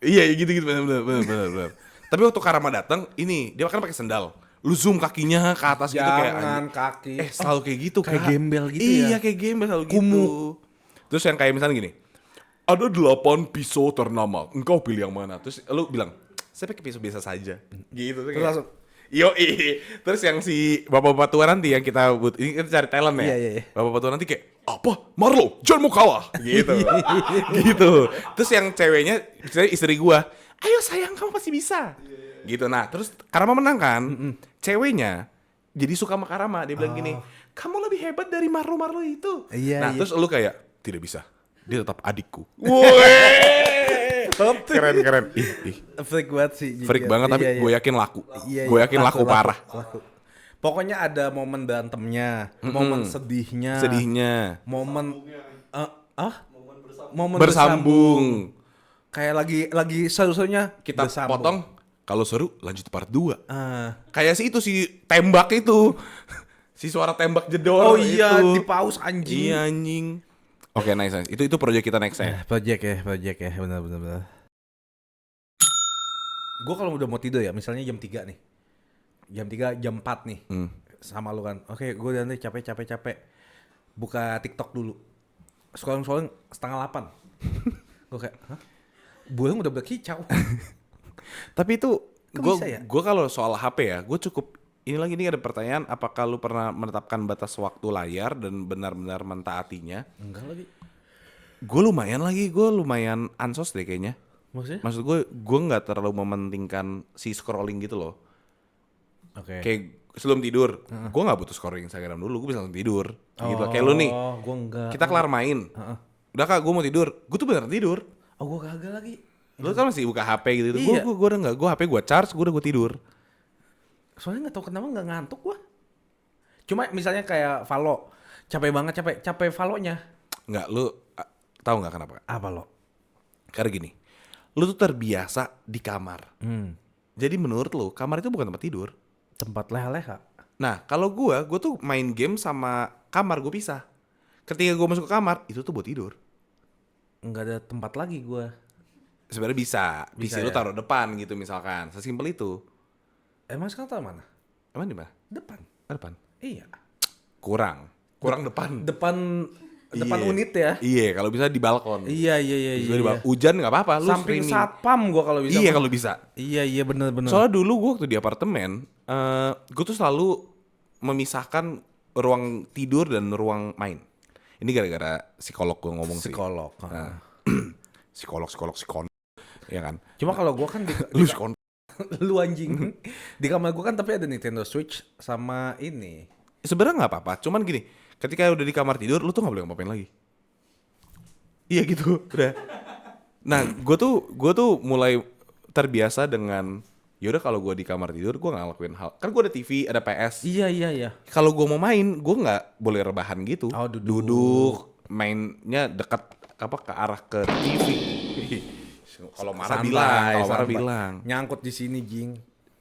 Iya gitu benar. Tapi waktu Karama datang, ini dia kan pakai sendal. Lu zoom kakinya ke atas gitu kayak jangan anjing. kaki. Selalu kayak gitu kayak Kak. gembel gitu iya, ya. kayak gembel selalu Kumuh. gitu. Terus yang kayak misalnya gini. Ada 8 pisau ternama. Engkau pilih yang mana? Terus lu bilang, saya pakai pisau biasa saja. Gitu tuh Terus kayak, langsung Yoi. Terus yang si bapak-bapak tua nanti yang kita ini kita cari talent ya. Iya. Bapak-bapak tua nanti kayak apa? Marlo, jangan mau kalah gitu. Gitu. Terus yang ceweknya misalnya istri gua, ayo sayang kamu pasti bisa. Gitu. Nah, terus Karama menang kan? Ceweknya jadi suka sama Karama, dia bilang gini, "Kamu lebih hebat dari Marlo itu." Iya, Nah, iya. terus lu kayak tidak bisa. Dia tetap adikku. Woi. Keren. Ih. Freak banget sih. Freak banget tapi gue yakin laku. Iya, Gue yakin laku parah. laku. Pokoknya ada momen berantemnya, momen sedihnya, momen momen Bersambung. Kayak lagi seru-serunya Kita bersambung. potong. Kalau seru lanjut part 2. Ah. Kayak si itu si tembak itu. Si suara tembak jedor Oh iya, itu. di pause anjing. Iya anjing. Oke, nice. Itu project kita next ya. Project ya, benar. Gue kalau udah mau tidur ya, misalnya jam 3 nih. Jam 3, jam 4 nih. Sama lu kan. Oke, gue udah nih capek. Buka TikTok dulu. Scrolling 7:30. Gue kayak, hah? Burung udah berkicau. Tapi itu Kok gue bisa ya? kalau soal HP ya, gue cukup ini ada pertanyaan, apakah lu pernah menetapkan batas waktu layar dan benar-benar mentaatinya? Enggak lagi. Gue lumayan ansos deh kayaknya. Maksudnya? Maksud gue nggak terlalu mementingkan si scrolling gitu loh. Oke. Kayak sebelum tidur, gue nggak butuh scrolling Instagram dulu, gue bisa langsung tidur. Gitu. Kayak lu nih, Oh, gue enggak. kita kelar main. Udah kak, gue mau tidur. Gue tuh beneran tidur. Oh, gue kagak lagi. Lu kan masih buka HP gitu. Gue Iya. udah nggak, gue HP gue charge, gue tidur. Soalnya nggak tahu kenapa nggak ngantuk gue. Cuma misalnya kayak Valo, capek banget, capek Valonya. Nggak, lu tahu nggak kenapa? Apa lo? Karena gini, lu tuh terbiasa di kamar. Jadi menurut lu, kamar itu bukan tempat tidur. Tempat leha-leha. Nah, kalau gue tuh main game sama kamar gue pisah. Ketika gue masuk ke kamar, itu tuh buat tidur. Nggak ada tempat lagi gue. Sebenarnya bisa Bisa lu ya? taruh depan gitu misalkan. Sesimpel itu. Emang sekarang tahu mana? Emang di mana? Depan. Depan. Iya. Kurang depan. Depan Iya. unit ya. Iya, kalau bisa di balkon. Iya. Bisa di hujan nggak apa-apa, lu Samping streaming. satpam gue kalau bisa. Iya, kalau bisa. Iya bener. Soalnya dulu gue waktu di apartemen, gue tuh selalu memisahkan ruang tidur dan ruang main. Ini gara-gara psikolog gue ngomong Psikolog. sih. Nah, psikolog, ya kan? Cuma kalau gue kan Lu psikolog. lu anjing. Di kamar gue kan tapi ada Nintendo Switch sama ini. Sebenarnya nggak apa-apa, cuman gini, ketika udah di kamar tidur, lu tuh nggak boleh ngapain lagi. Iya gitu, udah. Nah, gue tuh mulai terbiasa dengan, yaudah kalau gue di kamar tidur, gue nggak ngelakuin hal. Kan gue ada TV, ada PS. Iya. Kalau gue mau main, gue nggak boleh rebahan gitu. Oh, duduk. Duduk, mainnya dekat ke arah ke TV. Kalau marah bilang. Nyangkut di sini, Jing.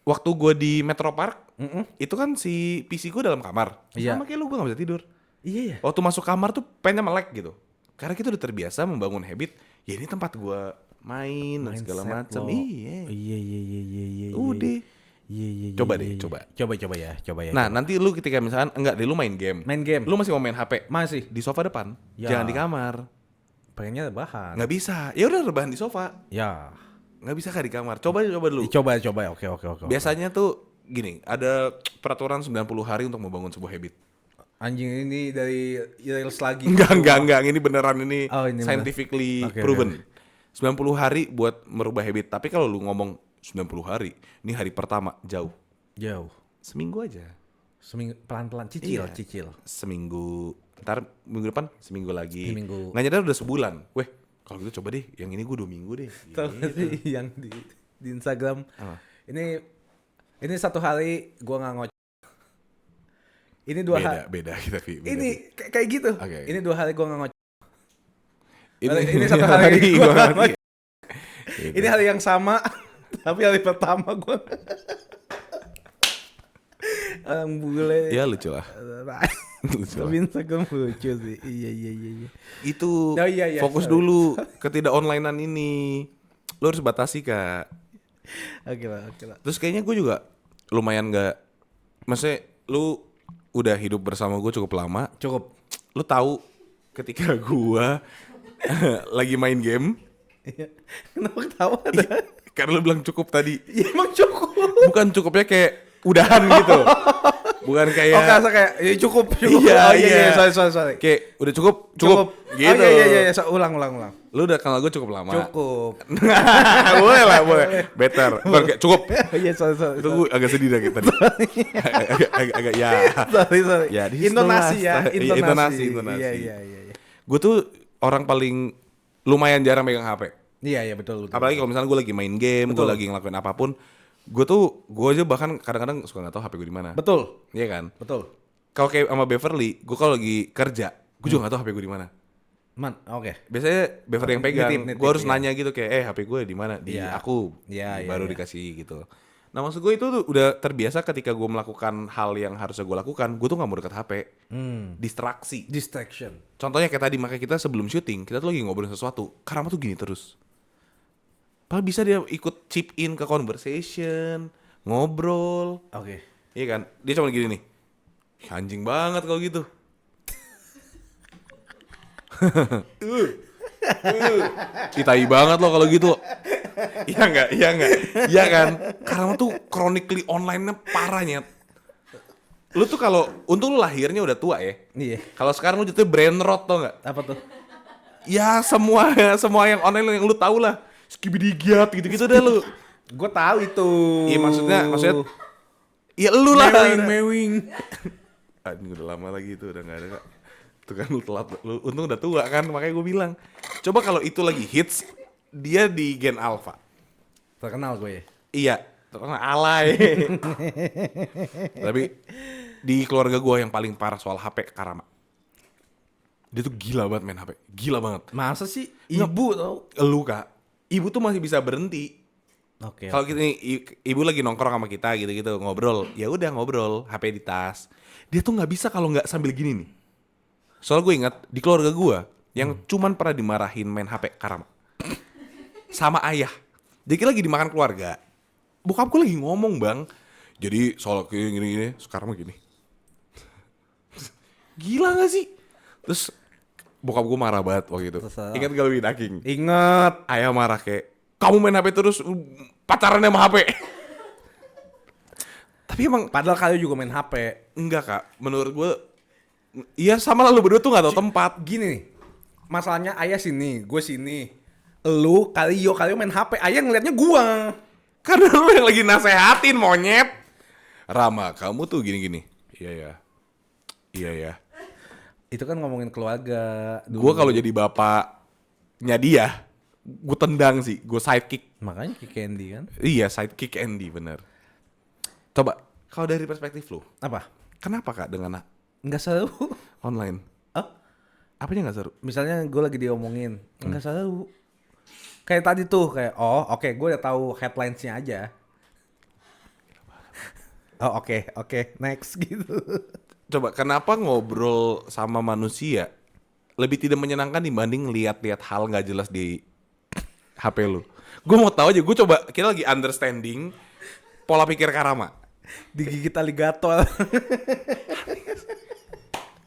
Waktu gue di Metro Park, itu kan si PC gue dalam kamar. Iya. Sama kayak lu, gue gak bisa tidur. Iya. Waktu masuk kamar tuh pengennya melek gitu. Karena kita udah terbiasa membangun habit, ya ini tempat gue main dan segala Mindset macam. lo. Iya. Iya. Udah. Iya. Coba deh, coba. Coba ya. Nah, nanti lu ketika misalkan, enggak deh lu main game. Main game. Lu masih mau main HP. Masih. Di sofa depan. Ya. Jangan di kamar. Pengennya rebahan. Nggak bisa. Ya udah rebahan di sofa. Ya. Nggak bisa kah di kamar? Coba dulu. Coba. Oke. Biasanya tuh gini, ada peraturan 90 hari untuk membangun sebuah habit. Anjing ini dari Reels lagi. Enggak. Ini beneran ini, Oh, ini scientifically Oke. proven. 90 hari buat merubah habit. Tapi kalau lu ngomong 90 hari, ini hari pertama jauh. Jauh. Seminggu aja. Seminggu pelan-pelan Iya. cicil. Seminggu. Ntar minggu depan seminggu lagi. Seminggu. Nggak nyadar udah sebulan. Weh, kalau gitu coba deh. Yang ini gue 2 minggu deh. Tahu gak sih yang di Instagram? Apa? Ini satu hari gua nggak ngoceh. Ini 2 hari. Beda kita Vi. Beda. Ini kayak gitu. Oke. Ini 2 hari gua nggak ngoceh. Ini Ini satu hari gua nggak ngoceh. Beda. Ini hari yang sama, tapi hari pertama gua. Orang bule. Ya lucu lah. Lucu lah. Tapi Instagram lucu sih. Iya. Itu Oh, iya, fokus sorry. dulu ketidak onlinean ini. Lo harus batasi kak. Oke lah. Terus kayaknya gue juga lumayan gak, maksudnya lu udah hidup bersama gue cukup lama. Cukup. Lu tahu ketika gue lagi main game, Iya. Kenapa ketawa ada? karena lu bilang cukup tadi. Ya emang cukup. Bukan cukupnya kayak udahan gitu. Bukan kayak kayak ya cukup. Iya, Oh iya. sorry. kayak udah cukup gitu. Oh iya. Ulang. Lu udah kenal gue cukup lama. Cukup. boleh lah, boleh. Better. Bukan kayak cukup. Iya, sorry. Itu gue agak sedih dah gitu tadi. agak ya. Sorry. Ya, this is the Intonasi last ya, time. intonasi. Intonasi. Iya. Gue tuh orang paling lumayan jarang megang HP. Iya, betul. Apalagi kalau misalnya gue lagi main game, gue lagi ngelakuin apapun, gue aja bahkan kadang-kadang suka nggak tahu HP gue di mana. Betul. Iya kan? Betul. Kalau kayak sama Beverly, gue kalau lagi kerja, gue juga nggak tahu HP gue di mana. Oke. Biasanya Beverly yang pegang, Nitip, gue harus iya. nanya gitu kayak, HP gue di mana? Di Iya. aku. Iya, baru iya. dikasih gitu. Nah maksud gue itu tuh udah terbiasa ketika gue melakukan hal yang harusnya gue lakukan, gue tuh nggak mau dekat HP. Distraksi. Distraction. Contohnya kayak tadi, makanya kita sebelum syuting, kita tuh lagi ngobrolin sesuatu. Karama tuh gini terus. Padahal bisa dia ikut chip in ke conversation, ngobrol. Oke. Iya kan? Dia cuma gini nih. Anjing banget kalau gitu. Citai banget lo kalau gitu. Iya enggak? Iya kan? Karama tuh chronically online-nya parah nyet. Lu tuh kalau untung lu lahirnya udah tua ya. Iya. Kalau sekarang lu jatuhnya brain rot tau enggak? Apa tuh? Ya semua yang online yang lu tahu lah. Skibidigiat gitu-gitu deh lu. Gue tahu itu. Iya maksudnya ya lu lah. Mewing. Ini udah lama lagi itu udah nggak ada Kak. Tuh kan lu telat, lu untung udah tua kan, makanya gue bilang coba kalau itu lagi hits dia di Gen Alpha. Terkenal gue ya. Iya, terkenal alay. Tapi di keluarga gue yang paling parah soal HP Karama. Dia tuh gila banget main HP, gila banget. Masa sih ibu tau? Lu Kak, ibu tuh masih bisa berhenti. Oke. Kalau kita nih, ibu lagi nongkrong sama kita gitu-gitu ngobrol, ya udah ngobrol, HP di tas. Dia tuh nggak bisa kalau nggak sambil gini nih. Soalnya gue ingat di keluarga gue yang cuman pernah dimarahin main HP Karama sama ayah. Jadi lagi dimakan keluarga, bokap gue lagi ngomong bang. Jadi soal kayak gini-gini, sekarang mah gini. Gila gak sih? Terus bokap gue marah banget waktu itu. Ingat gak lu di daging? Ingat. Ayah marah kayak, kamu main HP terus pacaran sama HP. Tapi emang Padahal kalian juga main HP. enggak Kak, menurut gue iya sama lah, lu berdua tuh gak tahu tempat. Gini nih. Masalahnya ayah sini, gue sini. Lu, kalian main HP. Ayah ngeliatnya gua. Karena lu yang lagi nasehatin monyet. Rama, kamu tuh gini-gini. Iya ya. Itu kan ngomongin keluarga. Gue kalau jadi bapaknya dia, gue tendang sih, gue sidekick. Makanya Ki Candy kan. Iya, sidekick Andy bener. Coba, kalau dari perspektif lu, Apa? kenapa Kak dengan Nggak seru. online? Hah? Apanya nggak seru? Misalnya gue lagi diomongin. Nggak seru. Kayak tadi tuh, kayak oke, gue udah tahu headlinesnya aja. Oke, next gitu. Coba, kenapa ngobrol sama manusia lebih tidak menyenangkan dibanding lihat-lihat hal nggak jelas di HP lu? Gue mau tahu aja, gue coba, kita lagi understanding pola pikir Karama. Digigit aligator.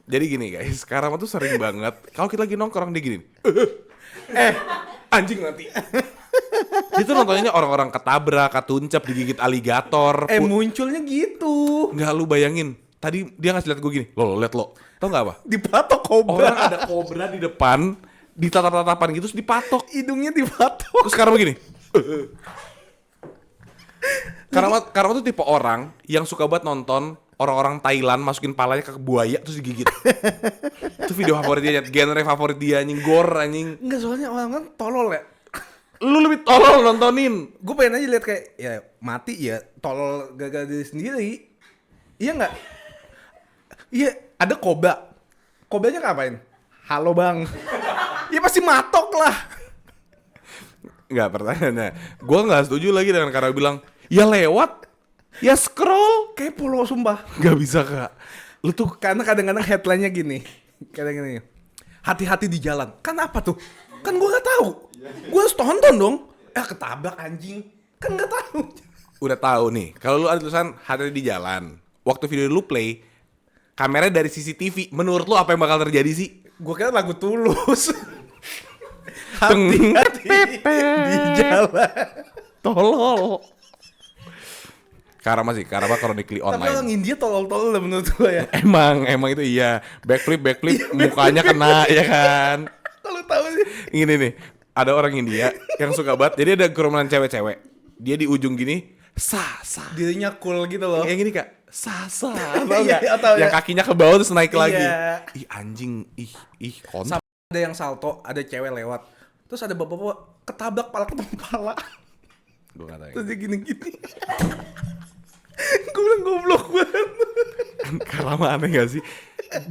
Jadi gini guys, Karama tuh sering banget kalau kita lagi nongkrong dia gini. Anjing mati. Itu nontonnya orang-orang ketabrak, ketuncap, digigit aligator. Munculnya gitu. Nggak, lu bayangin. Tadi dia ngasih liat gue gini. Lo liat lo. Tau nggak apa? Dipatok kobra. Orang ada kobra di depan, ditatap-tatapan gitu, terus dipatok. Hidungnya dipatok. Terus Karama gini. Karama tuh tipe orang yang suka banget nonton orang-orang Thailand masukin palanya ke buaya terus digigit. Itu video favorit dia, genre favorit dia, anjing, gore anjing. Enggak, soalnya orang kan tolol ya. Lu lebih tolol nontonin. Gue pengen aja lihat kayak ya mati ya tolol gagal diri sendiri. Iya nggak? Iya, ada kobra. Kobranya ngapain? Halo bang. Ya pasti matok lah. Nggak, pertanyaannya gue nggak setuju lagi dengan Karama bilang ya lewat, ya scroll. Kayak pulau sumpah. Nggak bisa Kak. Lu tuh Karena kadang-kadang headline-nya gini. Kadang-kadang gini. Hati-hati di jalan. Kan apa tuh? Kan gue nggak tahu. Gue harus tonton dong. Ketabrak anjing. Kan nggak tahu. udah tahu nih. Kalau lu ada tulisan hati di jalan, waktu video lu play, kameranya dari CCTV. Menurut lu apa yang bakal terjadi sih? Gue kira lagu Tulus. Teng- Hati-hati di jalan. Tolol. Karama sih, Karama chronically Tapi orang online. India tolol-tolol menurut gue ya. Emang itu iya. Backflip mukanya kena ya kan. Kalau tahu sih. Ini nih, ada orang India yang suka banget. Jadi ada kerumunan cewek-cewek. Dia di ujung gini, sa. Dirinya cool gitu loh. Yang gini Kak, sa. Tahu Iya, nggak? tahu Yang ya. kakinya ke bawah terus naik lagi. Iya. Ih anjing, kontol. Ada yang salto, ada cewek lewat. Terus ada bapak-bapak ketabrak pala ketemu pala. Gue nggak tahu. Terus dia gini-gini. Gue bilang goblok banget. Karama aneh gak sih?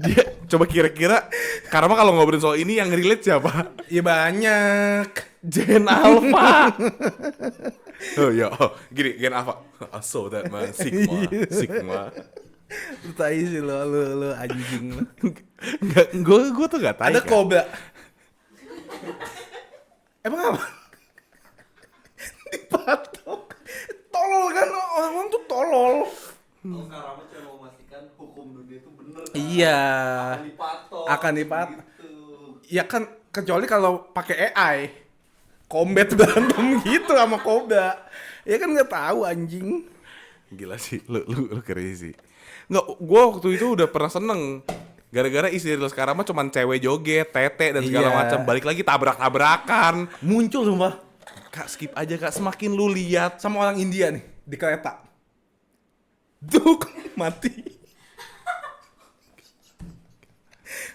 Dia coba kira-kira Karama kalau ngobrolin soal ini yang relate siapa? Ya banyak. Gen Alpha. Gini Gen Alpha. I saw that man, Sigma. Lu tai sih lu anjing lu. Gue tuh gak tahu. Ada kobra. Emang apa? Dipatok. Tolol kan, orang-orang tuh tolol. Kalau Karama cuma mau memastikan hukum dunia itu bener kan? Iya. Akan dipatok. Gitu. Ya kan kecuali kalau pakai AI. Combat berantem gitu sama kobra. Ya kan nggak tahu anjing. Gila sih, lu crazy. Nggak, gue waktu itu udah pernah seneng. Gara-gara isi dari Karama cuman cewek joget, tete dan segala Iya. macam. Balik lagi tabrak-tabrakan. Muncul sumpah Kak skip aja Kak, semakin lu lihat. sama orang India nih di kereta. Duk mati.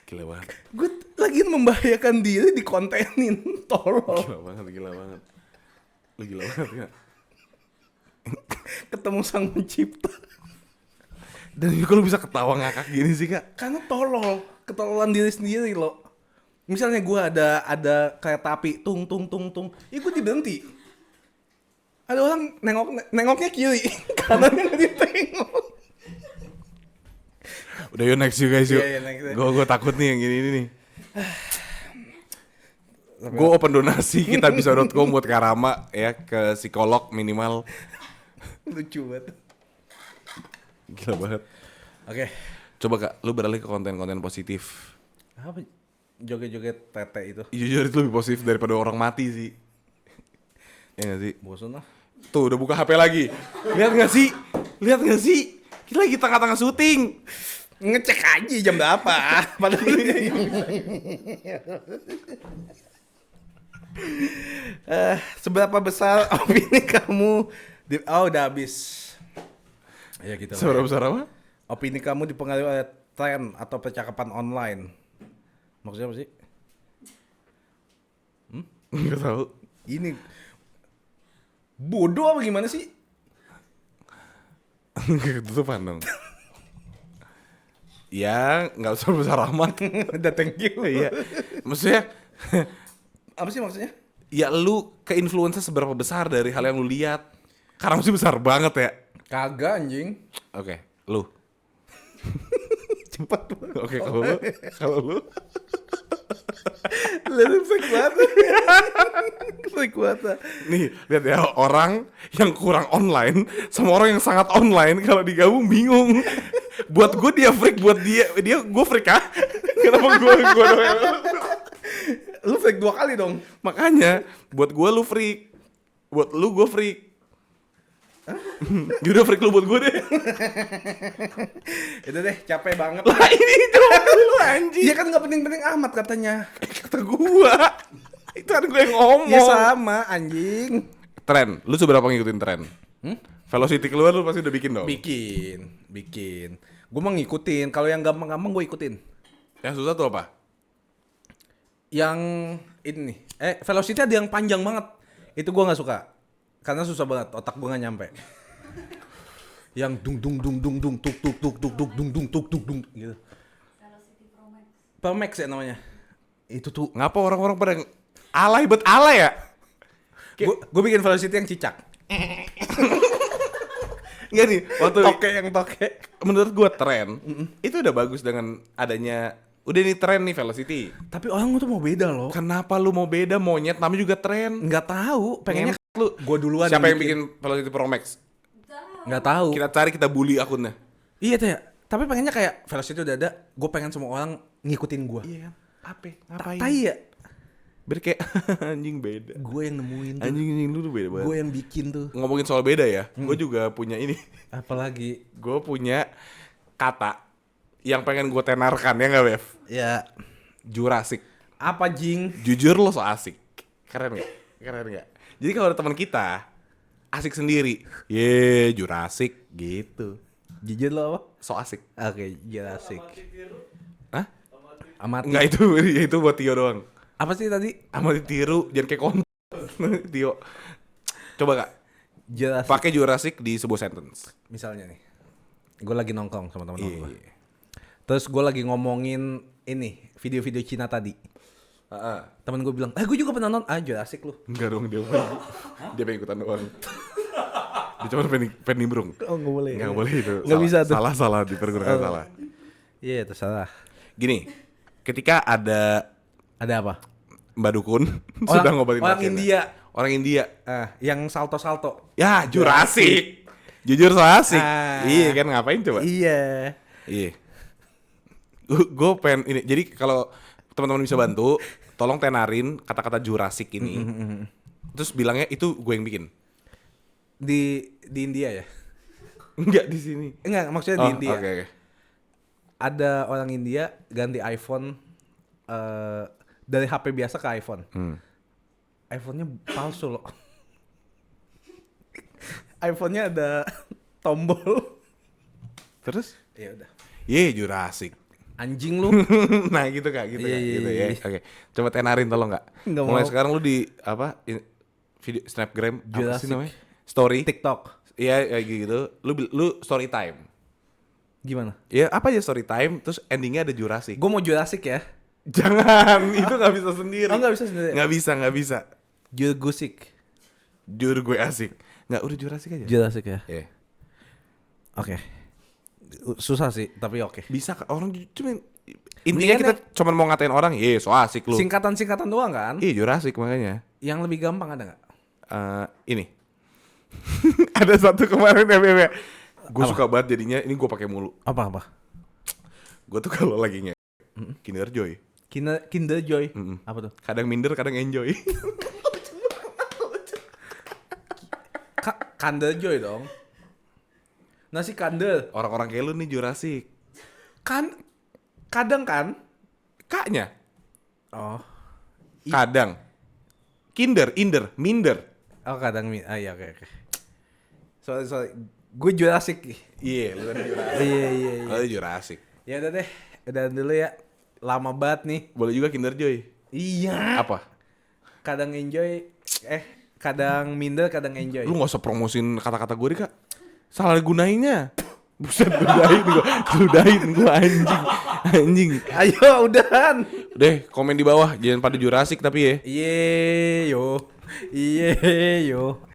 Gila banget. Gue lagi membahayakan diri dikontenin. Tolol. Gila banget. Lu gila banget Kak. Ketemu sang pencipta. Dan juga lu bisa ketawa ngakak gini sih Kak. Karena tolol, ketololan diri sendiri loh. Misalnya gue ada kereta api tung, ya gue diberhenti. Ada orang nengoknya kiri, kanannya nggak ditengok. Udah yuk next yuk guys yuk. Iya, next. Gue takut nih yang gini nih. Gue open donasi kitabisa.com buat Karama ya, ke psikolog minimal. Lucu banget. Gila banget. Oke. Coba Kak, lu beralih ke konten-konten positif. Apa? Joget-joget tete itu. Jujur itu lebih positif daripada orang mati sih. Ya gak sih? Bosan lah. Tuh udah buka HP lagi. Lihat gak sih? Kita lagi tengah-tengah syuting. Ngecek aja jam berapa. Padahal seberapa besar opini kamu udah habis. Ya gitu lah. Seberapa besar apa? Opini kamu dipengaruhi oleh tren atau percakapan online. Maksudnya apa sih? Gak tahu. Ini bodoh apa gimana sih? Ketutupan dong. Ya nggak usah besar amat. Udah thank you. Iya. Maksudnya Apa sih maksudnya? ya lu ke-influence seberapa besar dari hal yang lu lihat. Karena masih besar banget ya. Kagak anjing. Oke, lu. Cepat banget. Oke, kalau lu. Lu fake banget. Fake banget. Nih, lihat ya, orang yang kurang online sama orang yang sangat online kalau digabung bingung. Buat gue dia freak, buat dia gue freak ah. Kenapa gue doang? Lu fake 2 kali dong. Makanya buat gue lu freak. Buat lu gue freak. Yaudah freak lu buat gue deh. Itu deh, capek banget. Lah ini dong lu anjing. Iya kan gak penting-penting amat katanya. Kata gue. Itu kan gue yang ngomong. Ya sama anjing. Tren, lu seberapa ngikutin tren? Velocity keluar lu pasti udah bikin dong. Bikin. Gue mau ngikutin. Kalau yang gampang-gampang gue ikutin. Yang susah tuh apa? Yang ini Velocity ada yang panjang banget. Itu gue nggak suka. Karena susah banget. Otak gue nggak nyampe. Yang dung tuk gitu. Velocity Pro Max. Pro Max ya namanya. Itu tuh. Ngapa orang-orang pada alay bet alay ya? Gue bikin Velocity yang cicak. Enggak nih, waktu Yang toke. menurut gua tren itu udah bagus dengan adanya udah nih tren nih Velocity. Tapi orang tuh mau beda loh. Kenapa lu mau beda monyet namanya juga tren? Nggak tahu. Pengennya lu. gue duluan. Siapa yang bikin Velocity Pro Max? Nggak tahu. Kita cari, kita bully akunnya. Iya tuh ya. Tapi pengennya kayak Velocity udah ada. Gue pengen semua orang ngikutin gue. Iya kan? Apa? Ngapain? Tai ya. Beda kayak anjing beda. Gue yang nemuin tuh. Anjing lu tuh beda banget. Gue yang bikin tuh. Ngomongin soal beda ya, gue juga punya ini. Apalagi Gue punya kata yang pengen gue tenarkan ya nggak Bev? ya Jurassic. apa jing? Jujur lo so asik. Keren gak? Keren gak? Jadi kalau ada teman kita asik sendiri, ye Jurassic gitu. Jujur lo apa? So asik. Oke, Jurassic. Hah? Amati. Enggak itu buat Tio doang. Apa sih tadi? Sama ditiru jangan kayak Tio. Coba Kak, Jurassic. pakai Jurassic di sebuah sentence. Misalnya nih, gue lagi nongkrong sama teman-teman gue. Iya. Terus gue lagi ngomongin ini video-video Cina tadi. Heeh. Temen gue bilang, gue juga pernah nonton. Jurassic lu. Enggak dong dia pengen ikutan doang. Dia cuma pengen nimbrung. Oh nggak boleh. Nggak boleh itu. Nggak bisa tuh. Salah dipergunakan salah. Iya terserah. Gini, ketika ada Ada apa? Mbak Dukun sudah ngobatin orang pasiennya. India. Orang India. Yang salto-salto. Ya, Jurassic. Jujur so asik. Ah. Iya kan ngapain coba? Iya. Iya. Gue pengen ini. Jadi kalau teman-teman bisa bantu, tolong tenarin kata-kata Jurassic ini. Terus bilangnya itu gue yang bikin. Di India ya? Enggak di sini. Enggak, maksudnya di India. Oke. Ada orang India ganti iPhone dari HP biasa ke iPhone. iPhone-nya palsu loh. iPhone-nya ada tombol. Terus? Ya udah. Ye Jurassic. Anjing lu. Nah gitu Kak, gitu Iya, Kak, iya, gitu iya. ya. Oke. Coba tenarin tolong Kak. Nggak Mulai mau. sekarang lu di apa? Video Snapgram apa sih Jurassic. namanya? Story. TikTok. Iya kayak gitu. Lu story time. Gimana? Ya apa aja story time terus endingnya ada Jurassic. Gue mau Jurassic ya. Jangan, itu nggak bisa sendiri. Oh nggak bisa sendiri. Nggak bisa. Jurgusik. Jujur gue asik. Nggak, udah Jurassic aja. Jurassic ya. Iya. Oke. Susah sih, tapi oke. Bisa orang cuma intinya kita cuma mau ngatain orang, so asik lu. Singkatan-singkatan doang kan? Iya Jurassic makanya. Yang lebih gampang ada nggak? Ini. Ada satu kemarin ya. Gue suka banget jadinya, ini gue pakai mulu. Apa? Gue tuh kalau lagi Kinder Joy. Kinder Joy. Apa tuh? Kadang minder, kadang enjoy. Kinder Joy dong. Nasi kandel. Orang-orang kayak lu nih Jurassic. Kadang kan? Kaknya. Oh. Kadang. Kinder, inder, minder. Oh kadang iya oke. Sorry. Gue Jurassic. Iya, lu kan Jurassic. Iya. Lu Jurassic. Ya udah deh. Udah dulu ya. Lama banget nih. Boleh juga Kinder Joy. Iya. Apa? Kadang enjoy. Kadang minder, kadang enjoy. Lu gak usah promosin kata-kata gue deh Kak. Salah gunainnya. Buset, ludahin gue anjing. Ayo udahan. Deh, komen di bawah. Jangan pada Jurassic tapi ya. Iye yo.